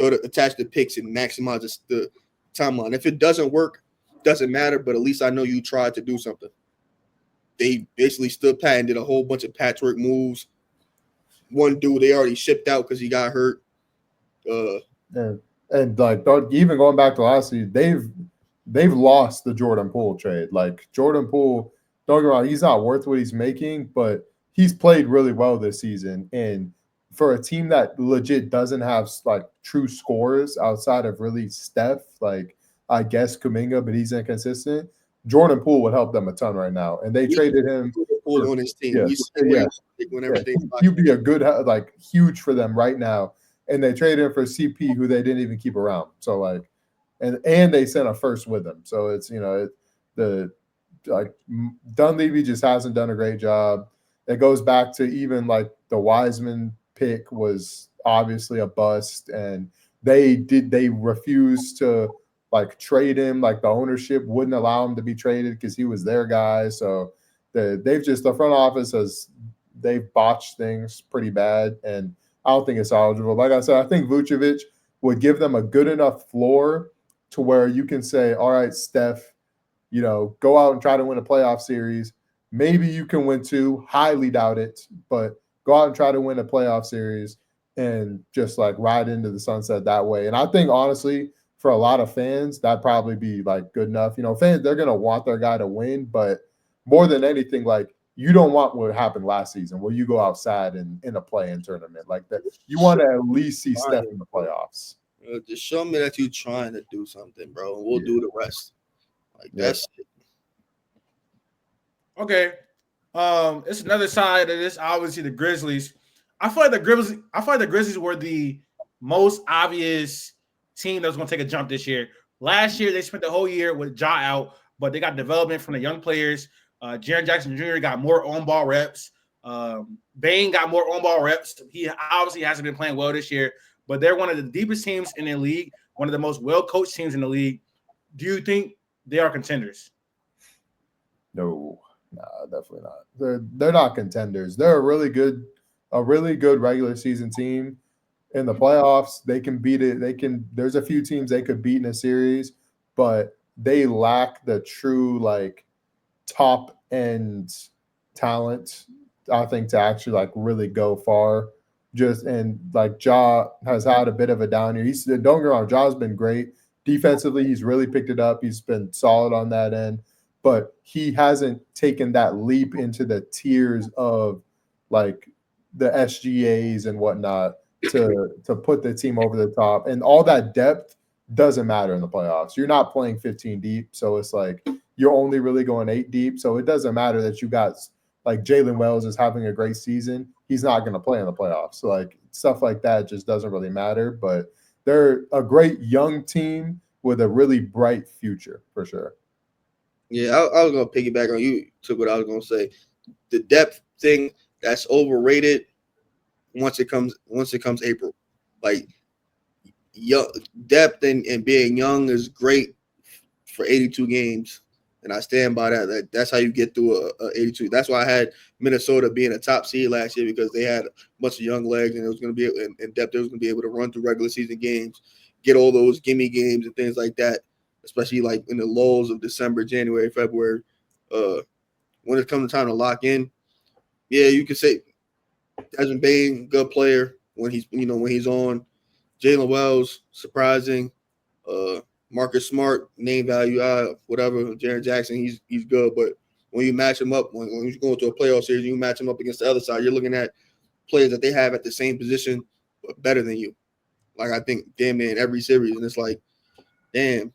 attach the picks and maximize the timeline. If it doesn't work, doesn't matter. But at least I know you tried to do something. They basically stood pat and did a whole bunch of patchwork moves. One dude they already shipped out because he got hurt. And like even going back to last season, they've lost the Jordan Poole trade. Like Jordan Poole, don't get me wrong, he's not worth what he's making, but he's played really well this season. And for a team that legit doesn't have like true scorers outside of really Steph, like I guess Kuminga, but he's inconsistent. Jordan Poole would help them a ton right now, and they traded him on his team. When everything's he'd be a good huge for them right now. And they traded him for CP, who they didn't even keep around. So like, and they sent a first with him. So it's Dunleavy just hasn't done a great job. It goes back to even like the Wiseman pick was obviously a bust, and they refused to like trade him. Like the ownership wouldn't allow him to be traded because he was their guy. So the front office they've botched things pretty bad, and I don't think it's eligible. Like I said, I think Vucevic would give them a good enough floor to where you can say, all right, Steph, go out and try to win a playoff series. Maybe you can win 2. Highly doubt it, but go out and try to win a playoff series and just like ride into the sunset that way. And I think honestly, for a lot of fans, that'd probably be like good enough. Fans, they're going to want their guy to win, but more than anything, like, you don't want what happened last season where you go outside in a play-in tournament like that. You want to at least see Steph in the playoffs. Just show me that you're trying to do something, bro, and we'll do the rest. Like that's it. Okay. It's another side of this. Obviously, the Grizzlies. I feel like the Grizzlies were the most obvious team that was going to take a jump this year. Last year, they spent the whole year with Ja out, but they got development from the young players. Jaren Jackson Jr. got more on-ball reps. Bane got more on-ball reps. He obviously hasn't been playing well this year, but they're one of the deepest teams in the league, one of the most well-coached teams in the league. Do you think they are contenders? No, definitely not. They're not contenders. They're a really good regular season team. In the playoffs, they can beat it. There's a few teams they could beat in a series, but they lack the true like top end talent, I think, to actually like really go far. And like Ja has had a bit of a down year. Don't get me wrong, Ja's been great defensively. He's really picked it up. He's been solid on that end, but he hasn't taken that leap into the tiers of like the SGAs and whatnot to put the team over the top. And all that depth doesn't matter in the playoffs. You're not playing 15 deep, so it's like you're only really going 8 deep. So it doesn't matter that you got like Jalen Wells is having a great season. He's not going to play in the playoffs. So like stuff like that just doesn't really matter. But they're a great young team with a really bright future for sure. Yeah, I was going to piggyback on you. Took what I was going to say. The depth thing, that's overrated once it comes April. Like young depth and being young is great for 82 games. And I stand by that. That's how you get through a 82. That's why I had Minnesota being a top seed last year, because they had a bunch of young legs, and it was going to be in depth. They was going to be able to run through regular season games, get all those gimme games and things like that, especially like in the lulls of December, January, February. When it comes time to lock in, yeah, you could say Desmond Bain, good player when he's on. Jalen Wells, surprising. Marcus Smart, name value, whatever. Jaren Jackson, he's good, but when you match him up, when you go into a playoff series, you match him up against the other side, you're looking at players that they have at the same position, but better than you. Like, I think damn near in every series, and it's like, damn,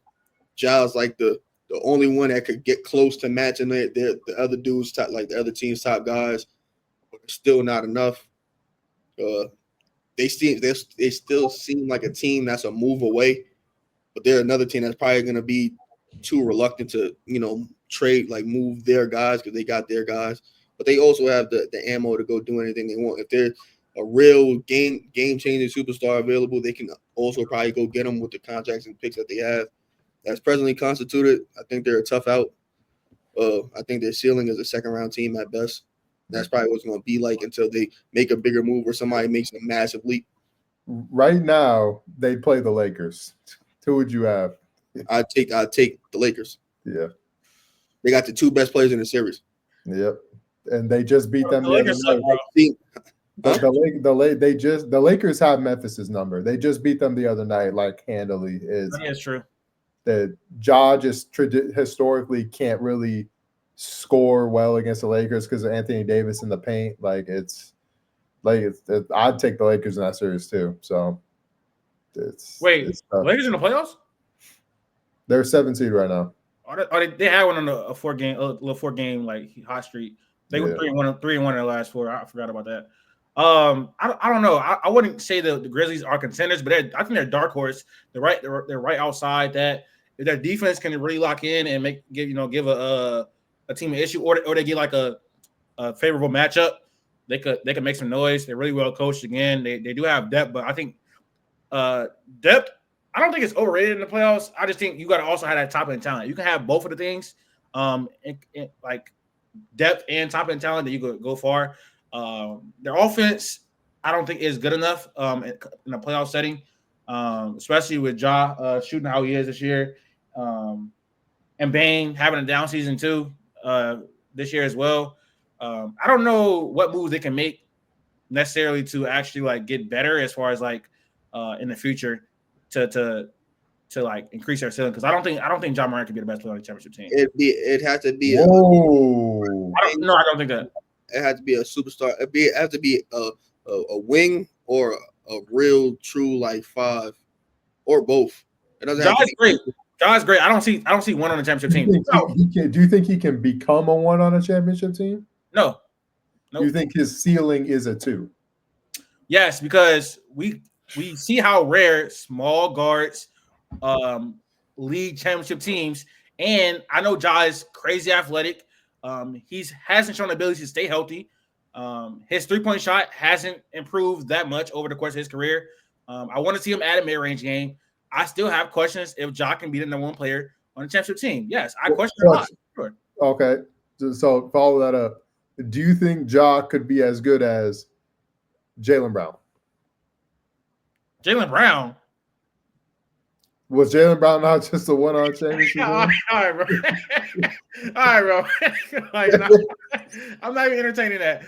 Giles like the only one that could get close to matching the other dudes, top, like the other team's top guys, but still not enough. They still seem like a team that's a move away. But they're another team that's probably going to be too reluctant to, trade, like move their guys, because they got their guys. But they also have the ammo to go do anything they want. If there's a real game-changing superstar available, they can also probably go get them with the contracts and picks that they have. As presently constituted, I think they're a tough out. I think their ceiling is a second-round team at best. That's probably what it's going to be like until they make a bigger move or somebody makes a massive leap. Right now, they play the Lakers. Who would you have? I'd take the Lakers. Yeah. They got the two best players in the series. Yep. And they just beat them The Lakers suck, bro. The Lakers have Memphis's number. They just beat them the other night, like handily. That's true. That Ja just historically can't really score well against the Lakers because of Anthony Davis in the paint. I'd take the Lakers in that series too. So Lakers in the playoffs? They're 7 seed right now. They had one on a 4-game like hot streak. They were 3-1 in their last 4. I forgot about that. I don't know. I wouldn't say the Grizzlies are contenders, but I think they're dark horse. They're right outside that. If their defense can really lock in and give a team an issue, or they get like a favorable matchup, they could make some noise. They're really well coached again. They do have depth, but I think depth, I don't think it's overrated in the playoffs. I just think you got to also have that top end talent. You can have both of the things, like depth and top end talent, that you could go far. Their offense, I don't think is good enough in a playoff setting, especially with Ja shooting how he is this year, and Bane having a down season too this year as well. I don't know what moves they can make necessarily to actually like get better as far as like in the future to like increase their ceiling, because I don't think John Morant could be the best player on the championship team. It has to be. Whoa! I don't think that. It has to be a superstar. It has to be a wing or a real true like 5 or both. It doesn't. John's great. John's great. I don't see one on the championship team. Do you think he can become a 1 on a championship team? No. Nope. You think his ceiling is a 2? Yes, because we see how rare small guards lead championship teams, and I know Ja is crazy athletic. He hasn't shown the ability to stay healthy. His 3-point shot hasn't improved that much over the course of his career. I want to see him add a mid-range game. I still have questions if Ja can be the number 1 player on the championship team. Yes, I question a lot. Sure. Okay, so follow that up. Do you think Ja could be as good as Jaylen Brown? Jaylen Brown? Was Jaylen Brown not just a 1 on championship? All right, bro. All right, bro. Like, I'm not even entertaining that.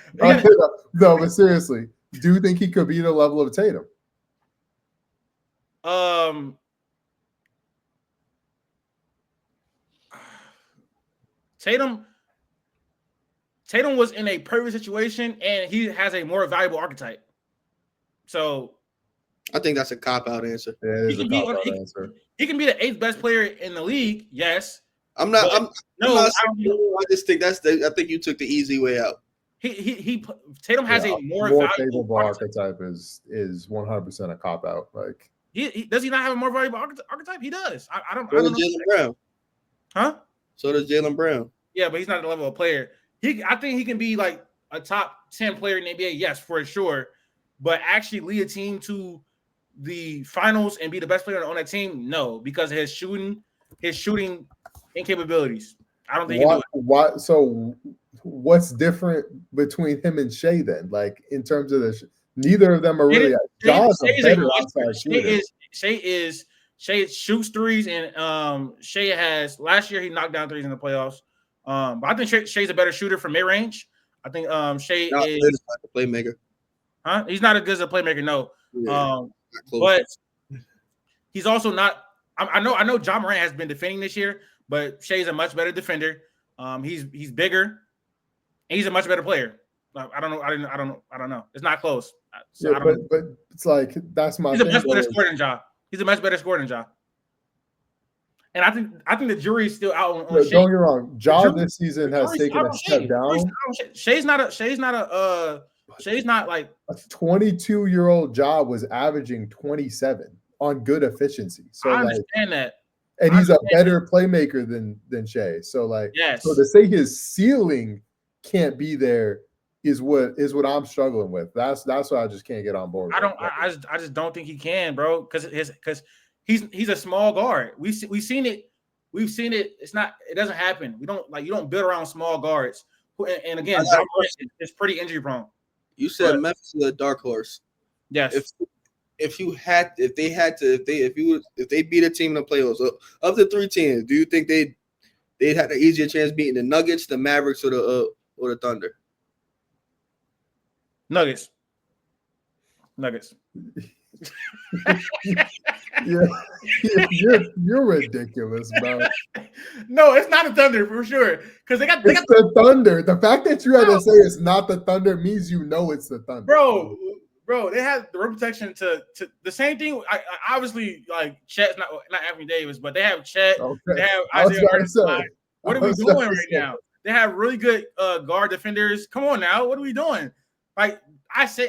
No, but seriously, do you think he could be the level of Tatum? Tatum was in a perfect situation, and he has a more valuable archetype. So I think that's a cop-out answer. Yeah, it is a cop-out answer. He can be the 8th best player in the league, yes. I just think I think you took the easy way out. Tatum has a more favorable archetype is 100% a cop-out. Like, he does he not have a more valuable archetype? He does. I don't know. Jaylen Brown. Huh? So does Jaylen Brown. Yeah, but he's not the level of player. I think he can be like a top 10 player in the NBA, yes, for sure. But actually lead a team to the finals and be the best player on that team, no, because of his shooting incapabilities. I don't think he can do it. So what's different between him and Shea then? Like in terms of neither of them are really. Ja's a better outside shooter. Shea shoots threes, and Shea has last year he knocked down threes in the playoffs. But I think Shea's a better shooter from mid range. I think Shea is a playmaker. Huh? He's not as good as a playmaker, no. Yeah, but he's also not. I know John Morant has been defending this year, but Shea's a much better defender. He's bigger, and he's a much better player. I don't know. It's not close. So yeah, but it's like that's my. He's a much better scorer than Ja. He's a much better scorer than Ja. And I think the jury is still out on Shea. Don't get me wrong. Ja this season has taken a step down. Shea's not like a 22-year-old Ja was averaging 27 on good efficiency. So I understand that. And he's a better playmaker than Shea. So like, yes. So to say his ceiling can't be there is what I'm struggling with. That's why I just can't get on board. I just don't think he can, bro. Because he's a small guard. We've seen it. It doesn't happen. You don't build around small guards. And again, it's pretty injury prone. You said Memphis is a dark horse. Yes. If they beat a team in the playoffs, of the three teams, do you think they'd had an easier chance beating the Nuggets, the Mavericks, or the Thunder? Nuggets. Yeah, you're ridiculous, bro. No, it's not the Thunder for sure. Because they got the Thunder. The fact that you had to say it's not the Thunder means you know it's the Thunder. Bro, they have the rim protection to the same thing. I obviously like Chet's not Anthony Davis, but they have Chet. Okay. They have Isaiah. What are we doing right now? They have really good guard defenders. Come on now, what are we doing? Like I say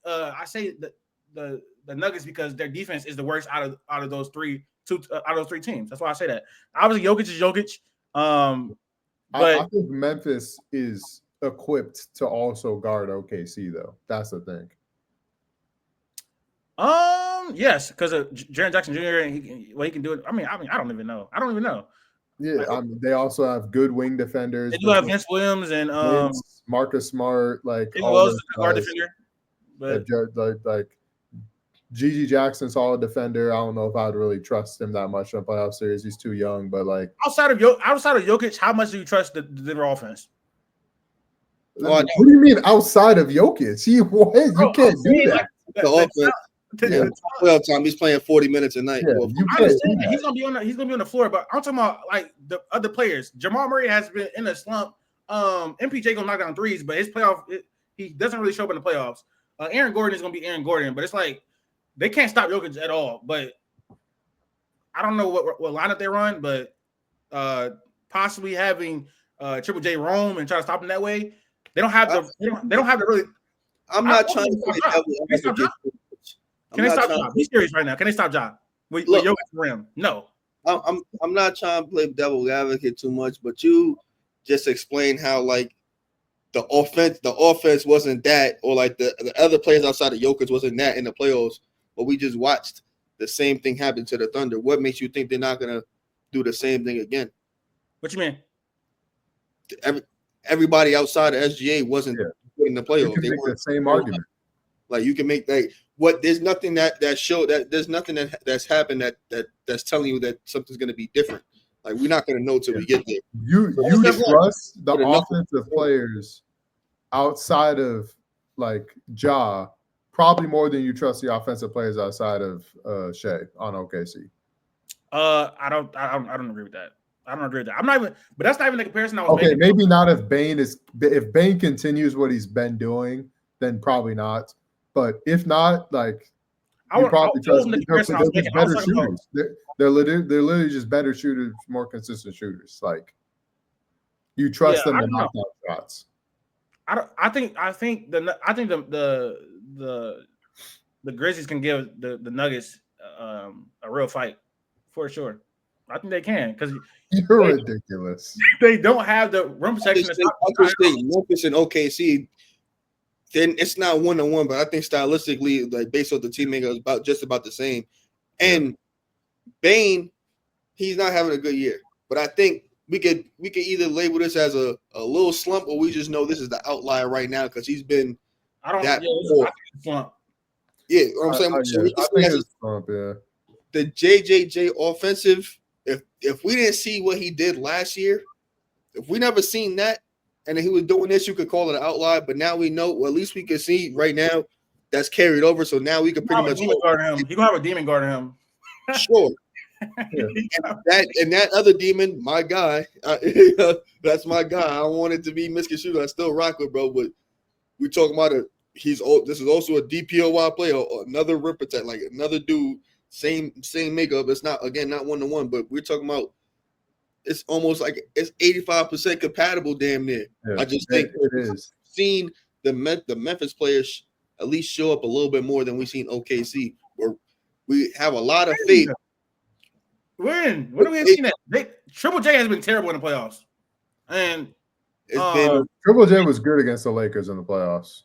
the Nuggets because their defense is the worst out of those three teams. That's why I say that. Obviously, Jokic is Jokic. But I think Memphis is equipped to also guard OKC though. That's the thing. Yes, because of Jaren Jackson Jr. and he can do it. I mean, I don't even know. Yeah, they also have good wing defenders. They do have Vince Williams and Marcus Smart, like all those guard defender. But like Gigi Jackson's solid defender. I don't know if I'd really trust him that much in a playoff series. He's too young, but like outside of Jokic, how much do you trust the Denver offense? What do you mean outside of Jokic? You can't do that. The offense. Playoff time, he's playing 40 minutes a night. Yeah, I understand that. He's gonna be on the floor, but I'm talking about like the other players. Jamal Murray has been in a slump. MPJ gonna knock down threes, but his playoff he doesn't really show up in the playoffs. Aaron Gordon is gonna be Aaron Gordon, but it's like they can't stop Jokic at all. But I don't know what lineup they run, but possibly having Triple J roam and try to stop him that way. They don't have the really. I'm not trying to play devil. Can they stop Ja? Be serious right now. Can they stop Ja? With Jokic rim? No. I'm not trying to play devil's advocate too much, but you just explained how like the offense wasn't that, or like the other players outside of Jokic wasn't that in the playoffs. But we just watched the same thing happen to the Thunder. What makes you think they're not gonna do the same thing again? What you mean? Everybody outside of SGA wasn't in the playoffs. You can make the same argument. Like you can make like what there's nothing that showed that there's nothing that's happened that's telling you that something's going to be different. Like we're not going to know till we get there. You trust the offensive players outside of like Ja probably more than you trust the offensive players outside of Shea on OKC. I don't agree with that. I don't agree with that. I'm not even, but that's not even the comparison I was making. Okay, maybe not if Bane continues what he's been doing, then probably not. But if not, like you probably trust they're better shooters. They're literally just better shooters, more consistent shooters. Like you trust them to knock out shots. I think the Grizzlies can give the Nuggets a real fight for sure. I think they can because you're ridiculous. They don't have the rim protection. Memphis and OKC. Then it's not 1-on-1, but I think stylistically, like based on the teammate, is about the same. And Bane, he's not having a good year, but I think we could either label this as a little slump, or we just know this is the outlier right now because he's been. I don't. That Yeah, I think it's a slump. Yeah, you know what I'm saying. So we I just think see it's slump, yeah. the JJJ offensive. If we didn't see what he did last year, if we never seen that, and then he was doing this, you could call it an outlier. But now we know. Well, at least we can see right now that's carried over. So now we can pretty much guard him. He gonna have a demon guarding him. Sure. Yeah. and that other demon, my guy, that's my guy. I don't want it to be misconstrued. I still rock with, bro. But we talking about it. This is also a DPOY player, another rip attack, like another dude, same makeup. It's not 1-to-1, but we're talking about. It's almost like it's 85% compatible, damn near. Yeah, I just think it is. Seen the Memphis players at least show up a little bit more than we've seen OKC, where we have a lot of faith. When do we seen that? Triple J has been terrible in the playoffs, and it's been Triple J was good against the Lakers in the playoffs.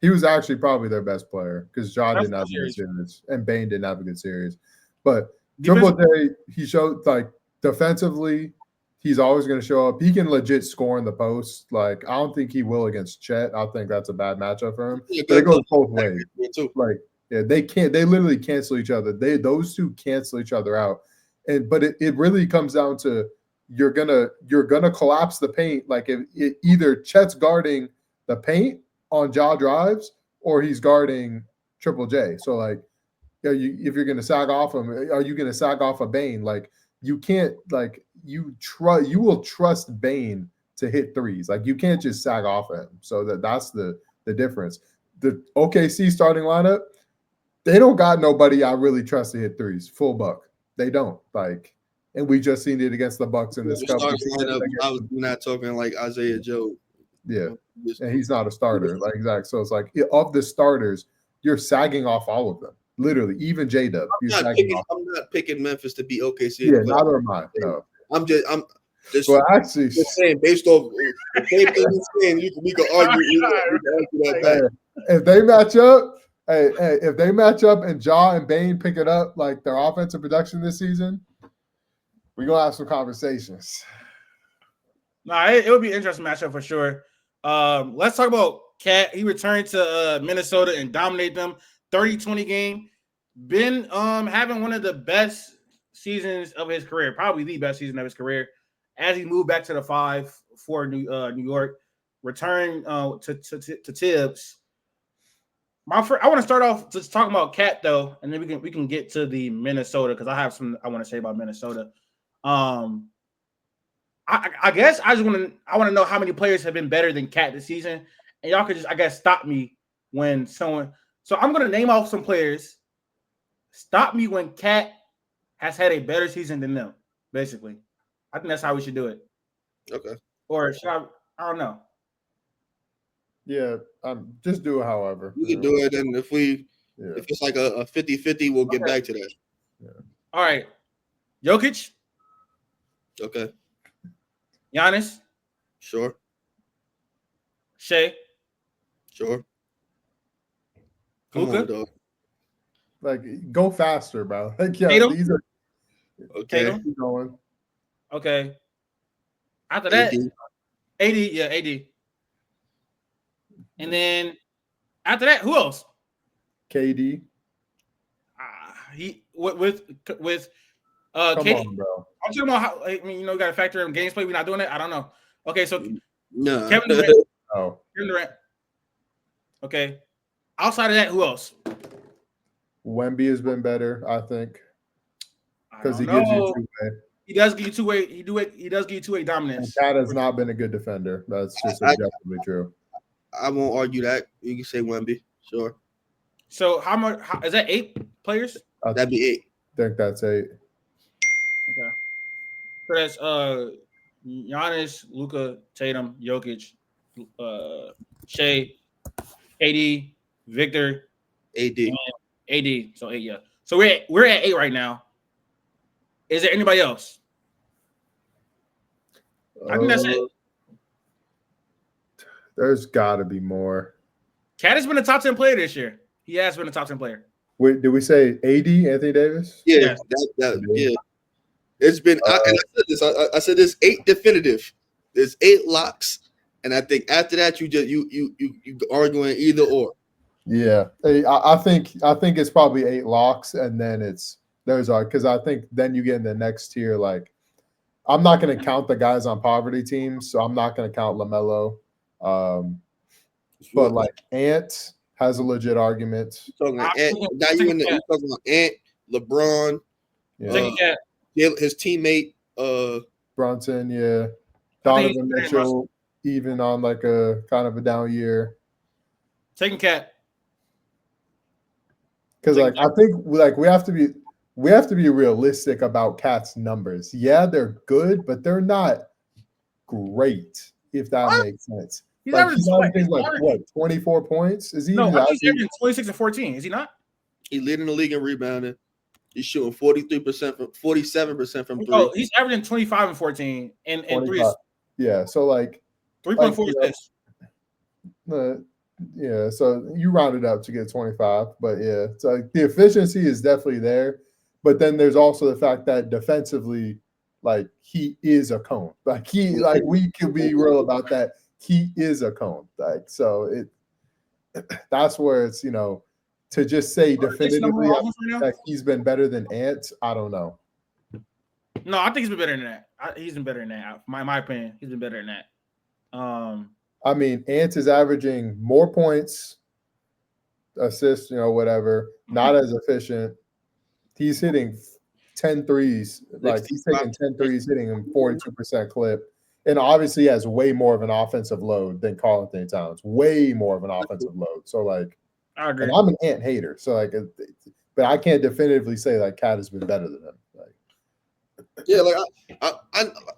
He was actually probably their best player because Ja didn't have a good series and Bane didn't have a good series. But Triple J, he showed like defensively, he's always going to show up. He can legit score in the post. Like I don't think he will against Chet. I think that's a bad matchup for him. But it goes both ways. Like they can't. They literally cancel each other. Those two cancel each other out. But it really comes down to you're gonna collapse the paint. Like if either Chet's guarding the paint on Ja drives or he's guarding Triple J. So like, if you're gonna sag off him, are you gonna sag off a Bane? Like you can't. Like you will trust Bane to hit threes. Like you can't just sag off him. So that's the difference. The OKC starting lineup, they don't got nobody I really trust to hit threes. Full buck. They don't like, and we just seen it against the Bucks in this couple. I was not talking like Isaiah Joe. Yeah, and he's not a starter. Like exactly. So it's like of the starters, you're sagging off all of them. Literally, even J-Dub. I'm not picking Memphis to be OKC. Yeah, neither am I. No, I'm just well, actually, just saying based off the same thing he's saying, we can argue that. If they match up. Hey, if they match up and Ja and Bane pick it up, like their offensive production this season, we're going to have some conversations. Nah, it would be an interesting matchup for sure. Let's talk about Cat. He returned to Minnesota and dominated them. 30-20 game. Been having one of the best seasons of his career, probably the best season of his career, as he moved back to the 5 for New York. Returned to Tibbs. I want to start off just talking about Cat though, and then we can get to the Minnesota because I have some I want to say about Minnesota. I guess I want to know how many players have been better than Cat this season, and y'all could just stop me when someone. So I'm gonna name off some players. Stop me when Cat has had a better season than them. Basically, I think that's how we should do it. Okay. Or should I don't know. Yeah, just do it however. We can do it, and if it's like a 50-50, we'll get back to that. Yeah. All right. Jokic. Okay. Giannis. Sure. Shea. Sure. Come on, dog. Like, go faster, bro. Like, yeah, Tatum? these are Okay. Keep going. Okay. After that, AD. Yeah, AD. And then after that, who else? KD. He with Come KD. on, bro. I'm talking about how you got to factor in games played. We're not doing it. I don't know. Okay, so No. Kevin Durant. Oh, Kevin Durant. Okay. Outside of that, who else? Wemby has been better, I think, because he gives you two-way. He does give you two-way. He does give you two-way dominance. And Cat has not been a good defender. That's just objectively true. I won't argue that. You can say Wemby. Sure. So how much is that? 8 players? That'd be 8. I think that's 8. Okay. So that's Giannis, Luka, Tatum, Jokic, Shea, KD, Victor, AD. AD. So 8, yeah. So we're at 8 right now. Is there anybody else? I think that's it. There's got to be more. Cat has been a top 10 player this year. He has been a top 10 player. Wait, did we say AD, Anthony Davis? Yeah. Yes. Yeah. It's been, and I said this 8 definitive. There's 8 locks, and I think after that you arguing either or. Yeah, I think it's probably 8 locks, and then because I think then you get in the next tier. Like, I'm not going to count the guys on poverty teams, so I'm not going to count LaMelo. But like Ant has a legit argument. You're talking about Ant, LeBron, his teammate Brunson, yeah, Donovan Mitchell, even on like a kind of a down year. Taking Cat. Because like I think like we have to be realistic about Cat's numbers. Yeah, they're good, but they're not great, if that makes sense. He's averaging like what, 24 points? Is he? No, he's averaging 26 and 14. Is he not? He's leading the league in rebounding. He's shooting 43% from 47% from 3. Oh, he's averaging 25 and 14 and 3. Yeah, so like 3.4 assists. Yeah, so you round it up to get 25, but yeah, so like the efficiency is definitely there. But then there's also the fact that defensively, like he is a cone. Like we can be real about that. He is a cone. Like so that's where it's, to just say definitively that he's been better than Ant, I don't know. No, I think he's been better than that. He's been better than that. My opinion, he's been better than that. I mean, Ant is averaging more points, assists, whatever, not as efficient. He's hitting 10 threes. Like he's taking 10 threes, hitting him 42% clip. And obviously he has way more of an offensive load than Karl-Anthony Towns. Way more of an offensive load. So like, I agree. And I'm an Ant hater. So like, but I can't definitively say like Cat has been better than him. Like, yeah, like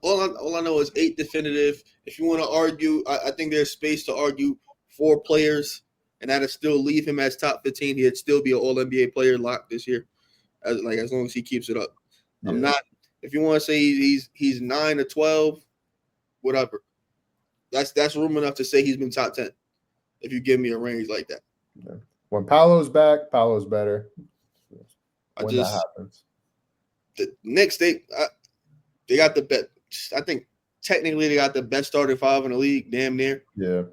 all I know is 8 definitive. If you want to argue, I think there's space to argue 4 players, and that'd still leave him as top 15. He'd still be an All NBA player locked this year, as long as he keeps it up. Yeah. I'm not. If you want to say he's 9 or 12, whatever. That's room enough to say he's been top 10. If you give me a range like that. Yeah. When Paolo's back, Paolo's better. When that happens. The Knicks, they got the best. I think technically they got the best starting 5 in the league, damn near. Yeah.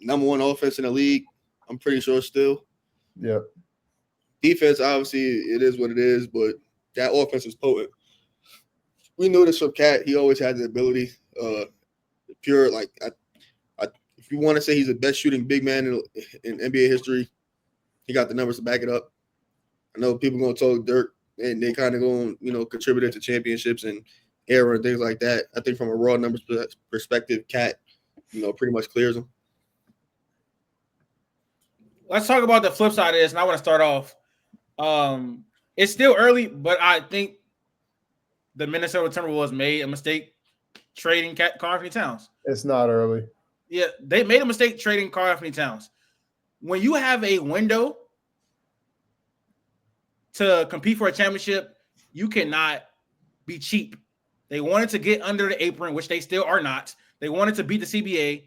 Number 1 offense in the league, I'm pretty sure still. Yep. Defense, obviously, it is what it is, but that offense is potent. We knew this from Cat. He always had the ability. Pure, like, if you want to say he's the best shooting big man in NBA history, he got the numbers to back it up. I know people going to talk dirt, and they kind of going, contributed to championships and era and things like that. I think from a raw numbers perspective, Cat, pretty much clears them. Let's talk about the flip side of this, and I want to start off. It's still early, but I think the Minnesota Timberwolves made a mistake trading Karl-Anthony Towns. It's not early. Yeah, they made a mistake trading Karl-Anthony Towns. When you have a window to compete for a championship, you cannot be cheap. They wanted to get under the apron, which they still are not. They wanted to beat the CBA,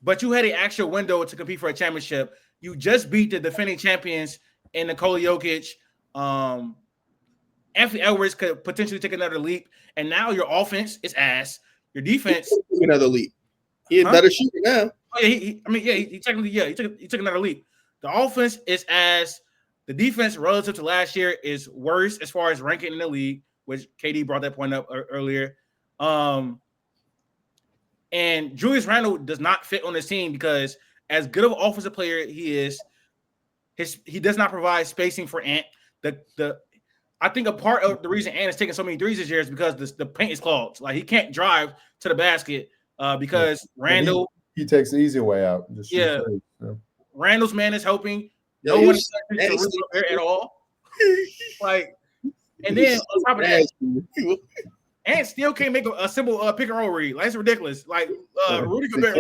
but you had an actual window to compete for a championship. You just beat the defending champions in Nikola Jokic. Anthony Edwards could potentially take another leap, and now your offense is ass. Your defense another leap. He's better shooter now. Oh, yeah, he technically, he took another leap. The offense is ass. The defense relative to last year is worse as far as ranking in the league, which KD brought that point up earlier. And Julius Randle does not fit on this team because as good of an offensive player he is, he does not provide spacing for Ant. I think a part of the reason Ant is taking so many threes this year is because the paint is clogged. Like he can't drive to the basket because Randle he takes the easy way out. Randle's man is helping. No one is there at all. Like, and then on top of that, Ant still can't make a simple pick and roll read. Like, it's ridiculous. Like Rudy Gobert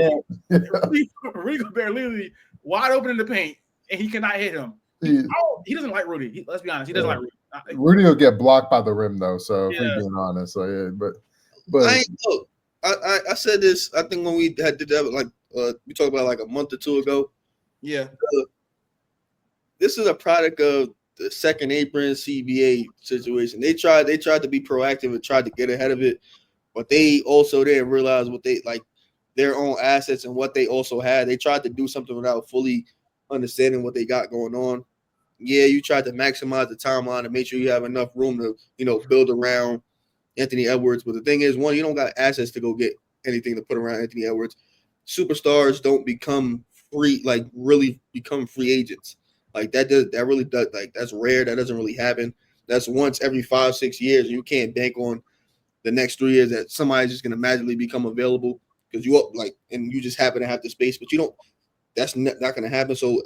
literally wide open in the paint, and he cannot hit him. He doesn't like Rudy. Let's be honest, he doesn't like Rudy. Rudy will get blocked by the rim though. So if we're being honest, so yeah, but I said this. I think when we did that, we talked about like a month or two ago. Yeah. This is a product of the second apron CBA situation. They tried to be proactive and tried to get ahead of it, but they also didn't realize what they like their own assets and what they also had. They tried to do something without fully understanding what they got going on. Yeah, you tried to maximize the timeline and make sure you have enough room to, build around Anthony Edwards. But the thing is, one, you don't got assets to go get anything to put around Anthony Edwards. Superstars don't become really become free agents. Like that really does, like that's rare. That doesn't really happen. That's once every 5-6 years. You can't bank on the next 3 years that somebody's just gonna magically become available because and you just happen to have the space, but you don't. That's not gonna happen. So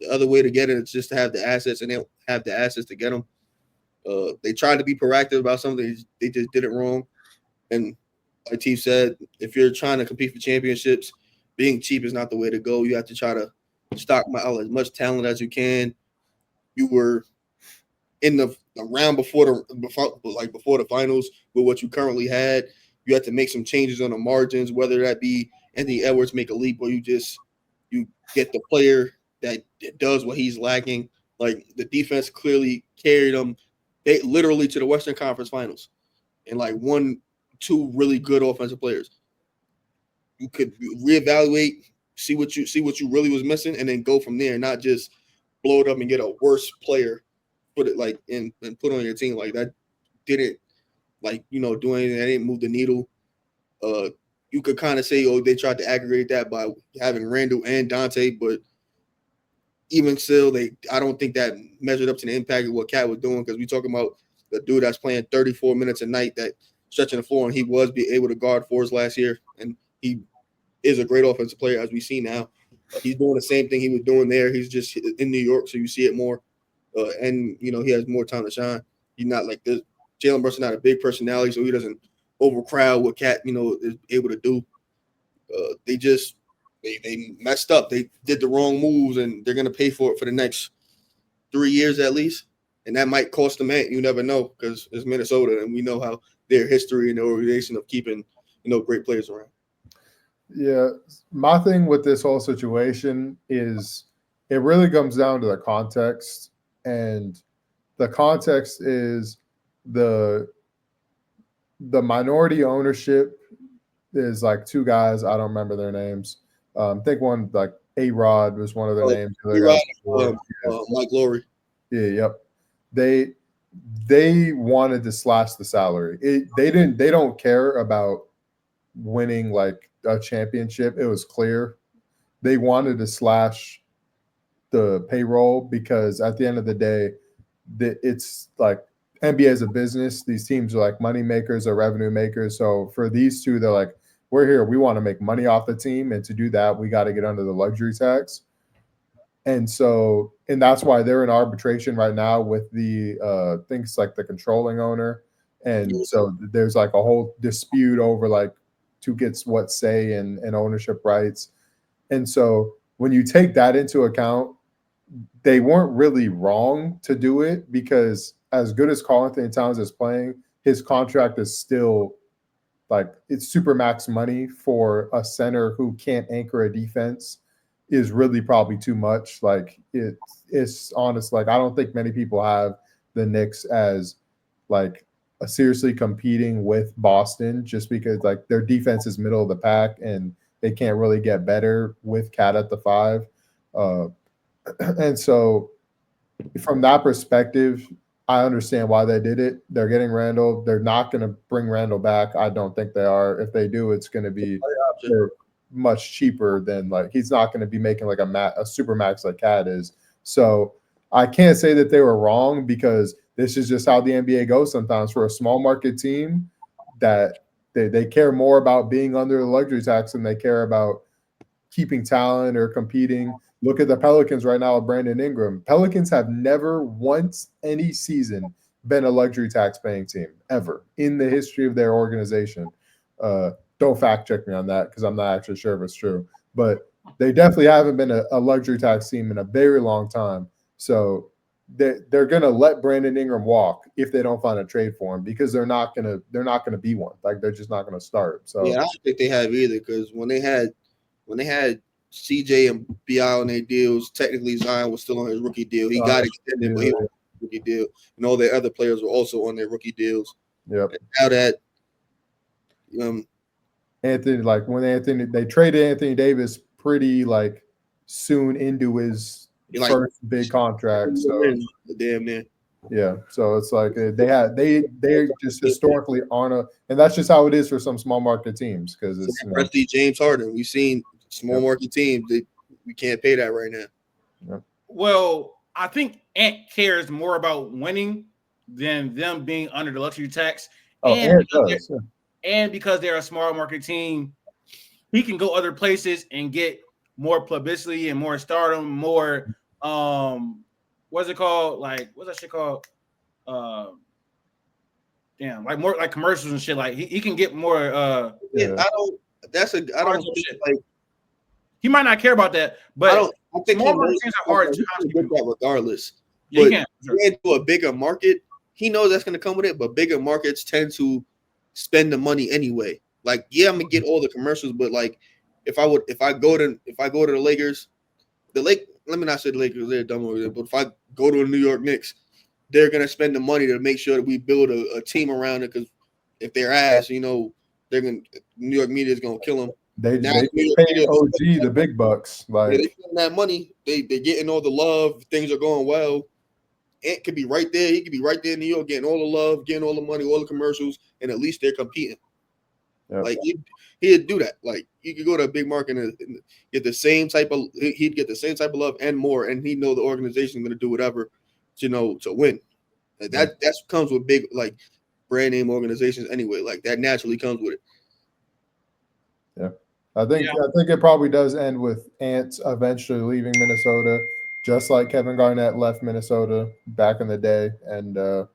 the other way to get it is just to have the assets, and they don't have the assets to get them. They tried to be proactive about something. They just did it wrong. And like T said, if you're trying to compete for championships, being cheap is not the way to go. You have to try to stockpile as much talent as you can. You were in the round before the finals with what you currently had. You had to make some changes on the margins, whether that be Anthony Edwards make a leap or you get the player that does what he's lacking. Like the defense clearly carried them literally to the Western Conference Finals, and like 1-2 really good offensive players. You could reevaluate, see what you really was missing, and then go from there. Not just blow it up and get a worse player, put it like and put on your team. Like that didn't do anything. That didn't move the needle. You could kind of say, they tried to aggravate that by having Randall and Dante, but even still, I don't think that measured up to the impact of what Cat was doing, because we talking about the dude that's playing 34 minutes a night, that stretching the floor, and he was able to guard fours last year, and he is a great offensive player, as we see now. He's doing the same thing he was doing there. He's just in New York, so you see it more, and he has more time to shine. He's not like this. Jalen Brunson not a big personality, so he doesn't overcrowd what Cat is able to do. They messed up. They did the wrong moves, and they're gonna pay for it for the next 3 years at least. And that might cost them. You never know, because it's Minnesota, and we know how their history and the organization of keeping great players around. Yeah, my thing with this whole situation is it really comes down to the context, and the context is the minority ownership is like 2 guys. I don't remember their names. I think one, like A-Rod was one of their names. Mike Lowry. Yeah, yep. They wanted to slash the salary. They don't care about winning like a championship. It was clear they wanted to slash the payroll, because at the end of the day, it's like NBA is a business. These teams are like money makers or revenue makers. So for these two, they're like, we're here. We want to make money off the team. And to do that, we got to get under the luxury tax. And that's why they're in arbitration right now with the things like the controlling owner. And so there's like a whole dispute over like who gets what say and ownership rights. And so when you take that into account, they weren't really wrong to do it, because as good as Karl-Anthony Towns is playing, his contract is still like, it's super max money for a center who can't anchor a defense is really probably too much. Like it's honest. Like, I don't think many people have the Knicks as like a seriously competing with Boston, just because like their defense is middle of the pack and they can't really get better with Cat at the 5. And so from that perspective, I understand why they did it. They're getting Randall. They're not going to bring Randall back. I don't think they are. If they do, it's going to be much cheaper than, like, he's not going to be making like a super max like Cat is. So I can't say that they were wrong, because this is just how the NBA goes sometimes. For a small market team, that they care more about being under the luxury tax than they care about keeping talent or competing. Look at the Pelicans right now with Brandon Ingram. Pelicans have never once any season been a luxury tax paying team ever in the history of their organization. Don't fact check me on that, because I'm not actually sure if it's true. But they definitely haven't been a luxury tax team in a very long time. So they're going to let Brandon Ingram walk if they don't find a trade for him, because they're not going to be one. Like, they're just not going to start. So yeah, I don't think they have either, because when they had CJ and BI on their deals, technically Zion was still on his rookie deal. He got extended, but he rookie deal, and all their other players were also on their rookie deals. Yep. And now that Anthony, like when they traded Anthony Davis pretty like soon into his first big contract. So damn near. Yeah, so it's like they just historically aren't and that's just how it is for some small market teams because it's Prestige James Harden. We've seen small market teams we can't pay that right now. Yep. Well, I think Ant cares more about winning than them being under the luxury tax. And because they're a small market team, he can go other places and get more publicity and more stardom, more what's it called? Like, what's that shit called? Like more like commercials and shit. Like he can get more. I don't like. He might not care about that, but I think small market teams are hard to get that regardless. Yeah, but he can't do a bigger market. He knows that's going to come with it, but bigger markets tend to spend the money anyway. Like, yeah, I'm gonna get all the commercials, but like, if I go to the Lakers, let me not say the Lakers, they're dumb over there, but if I go to a New York Knicks, they're gonna spend the money to make sure that we build a team around it. Because if they're ass, New York media is gonna kill them. They pay OG the big bucks. Like they spend that money, they're getting all the love. Things are going well. Ant could be right there. He could be right there in New York, getting all the love, getting all the money, all the commercials, and at least they're competing. Yep. Like he'd do that. Like you could go to a big market and get the same type of. He'd get the same type of love and more, and he know the organization is going to do whatever, to win. Like that comes with big like brand name organizations anyway. Like that naturally comes with it. Yeah, I think it probably does end with Ant eventually leaving Minnesota, just like Kevin Garnett left Minnesota back in the day. And I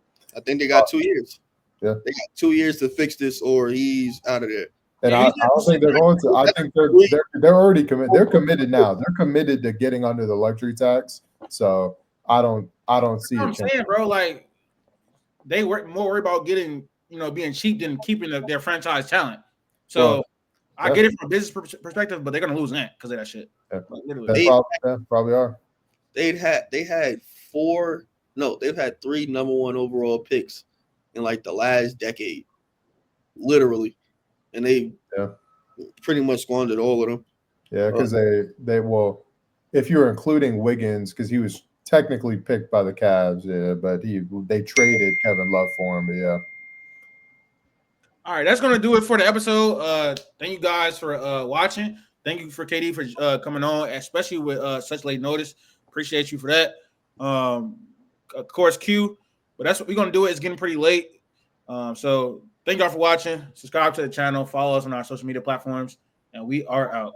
think they got 2 years. Yeah, they got 2 years to fix this, or he's out of there. And I don't think they're going to. I think they're already committed. They're committed now. They're committed to getting under the luxury tax. So I don't see. That's what I'm saying, bro. Like they were more worried about getting, being cheap than keeping their franchise talent. So I get it from a business perspective, but they're gonna lose Ant because of that shit. Yeah. Like, literally, probably are. They've had 3 number 1 overall picks in like the last decade, literally, and they pretty much squandered all of them. Yeah, because if you're including Wiggins, because he was technically picked by the Cavs, but they traded Kevin Love for him. But yeah. All right, that's gonna do it for the episode. Thank you guys for watching. Thank you for KD for coming on, especially with such late notice. Appreciate you for that. Of course, Q. But that's what we're gonna do. It's getting pretty late. So thank y'all for watching. Subscribe to the channel. Follow us on our social media platforms, and we are out.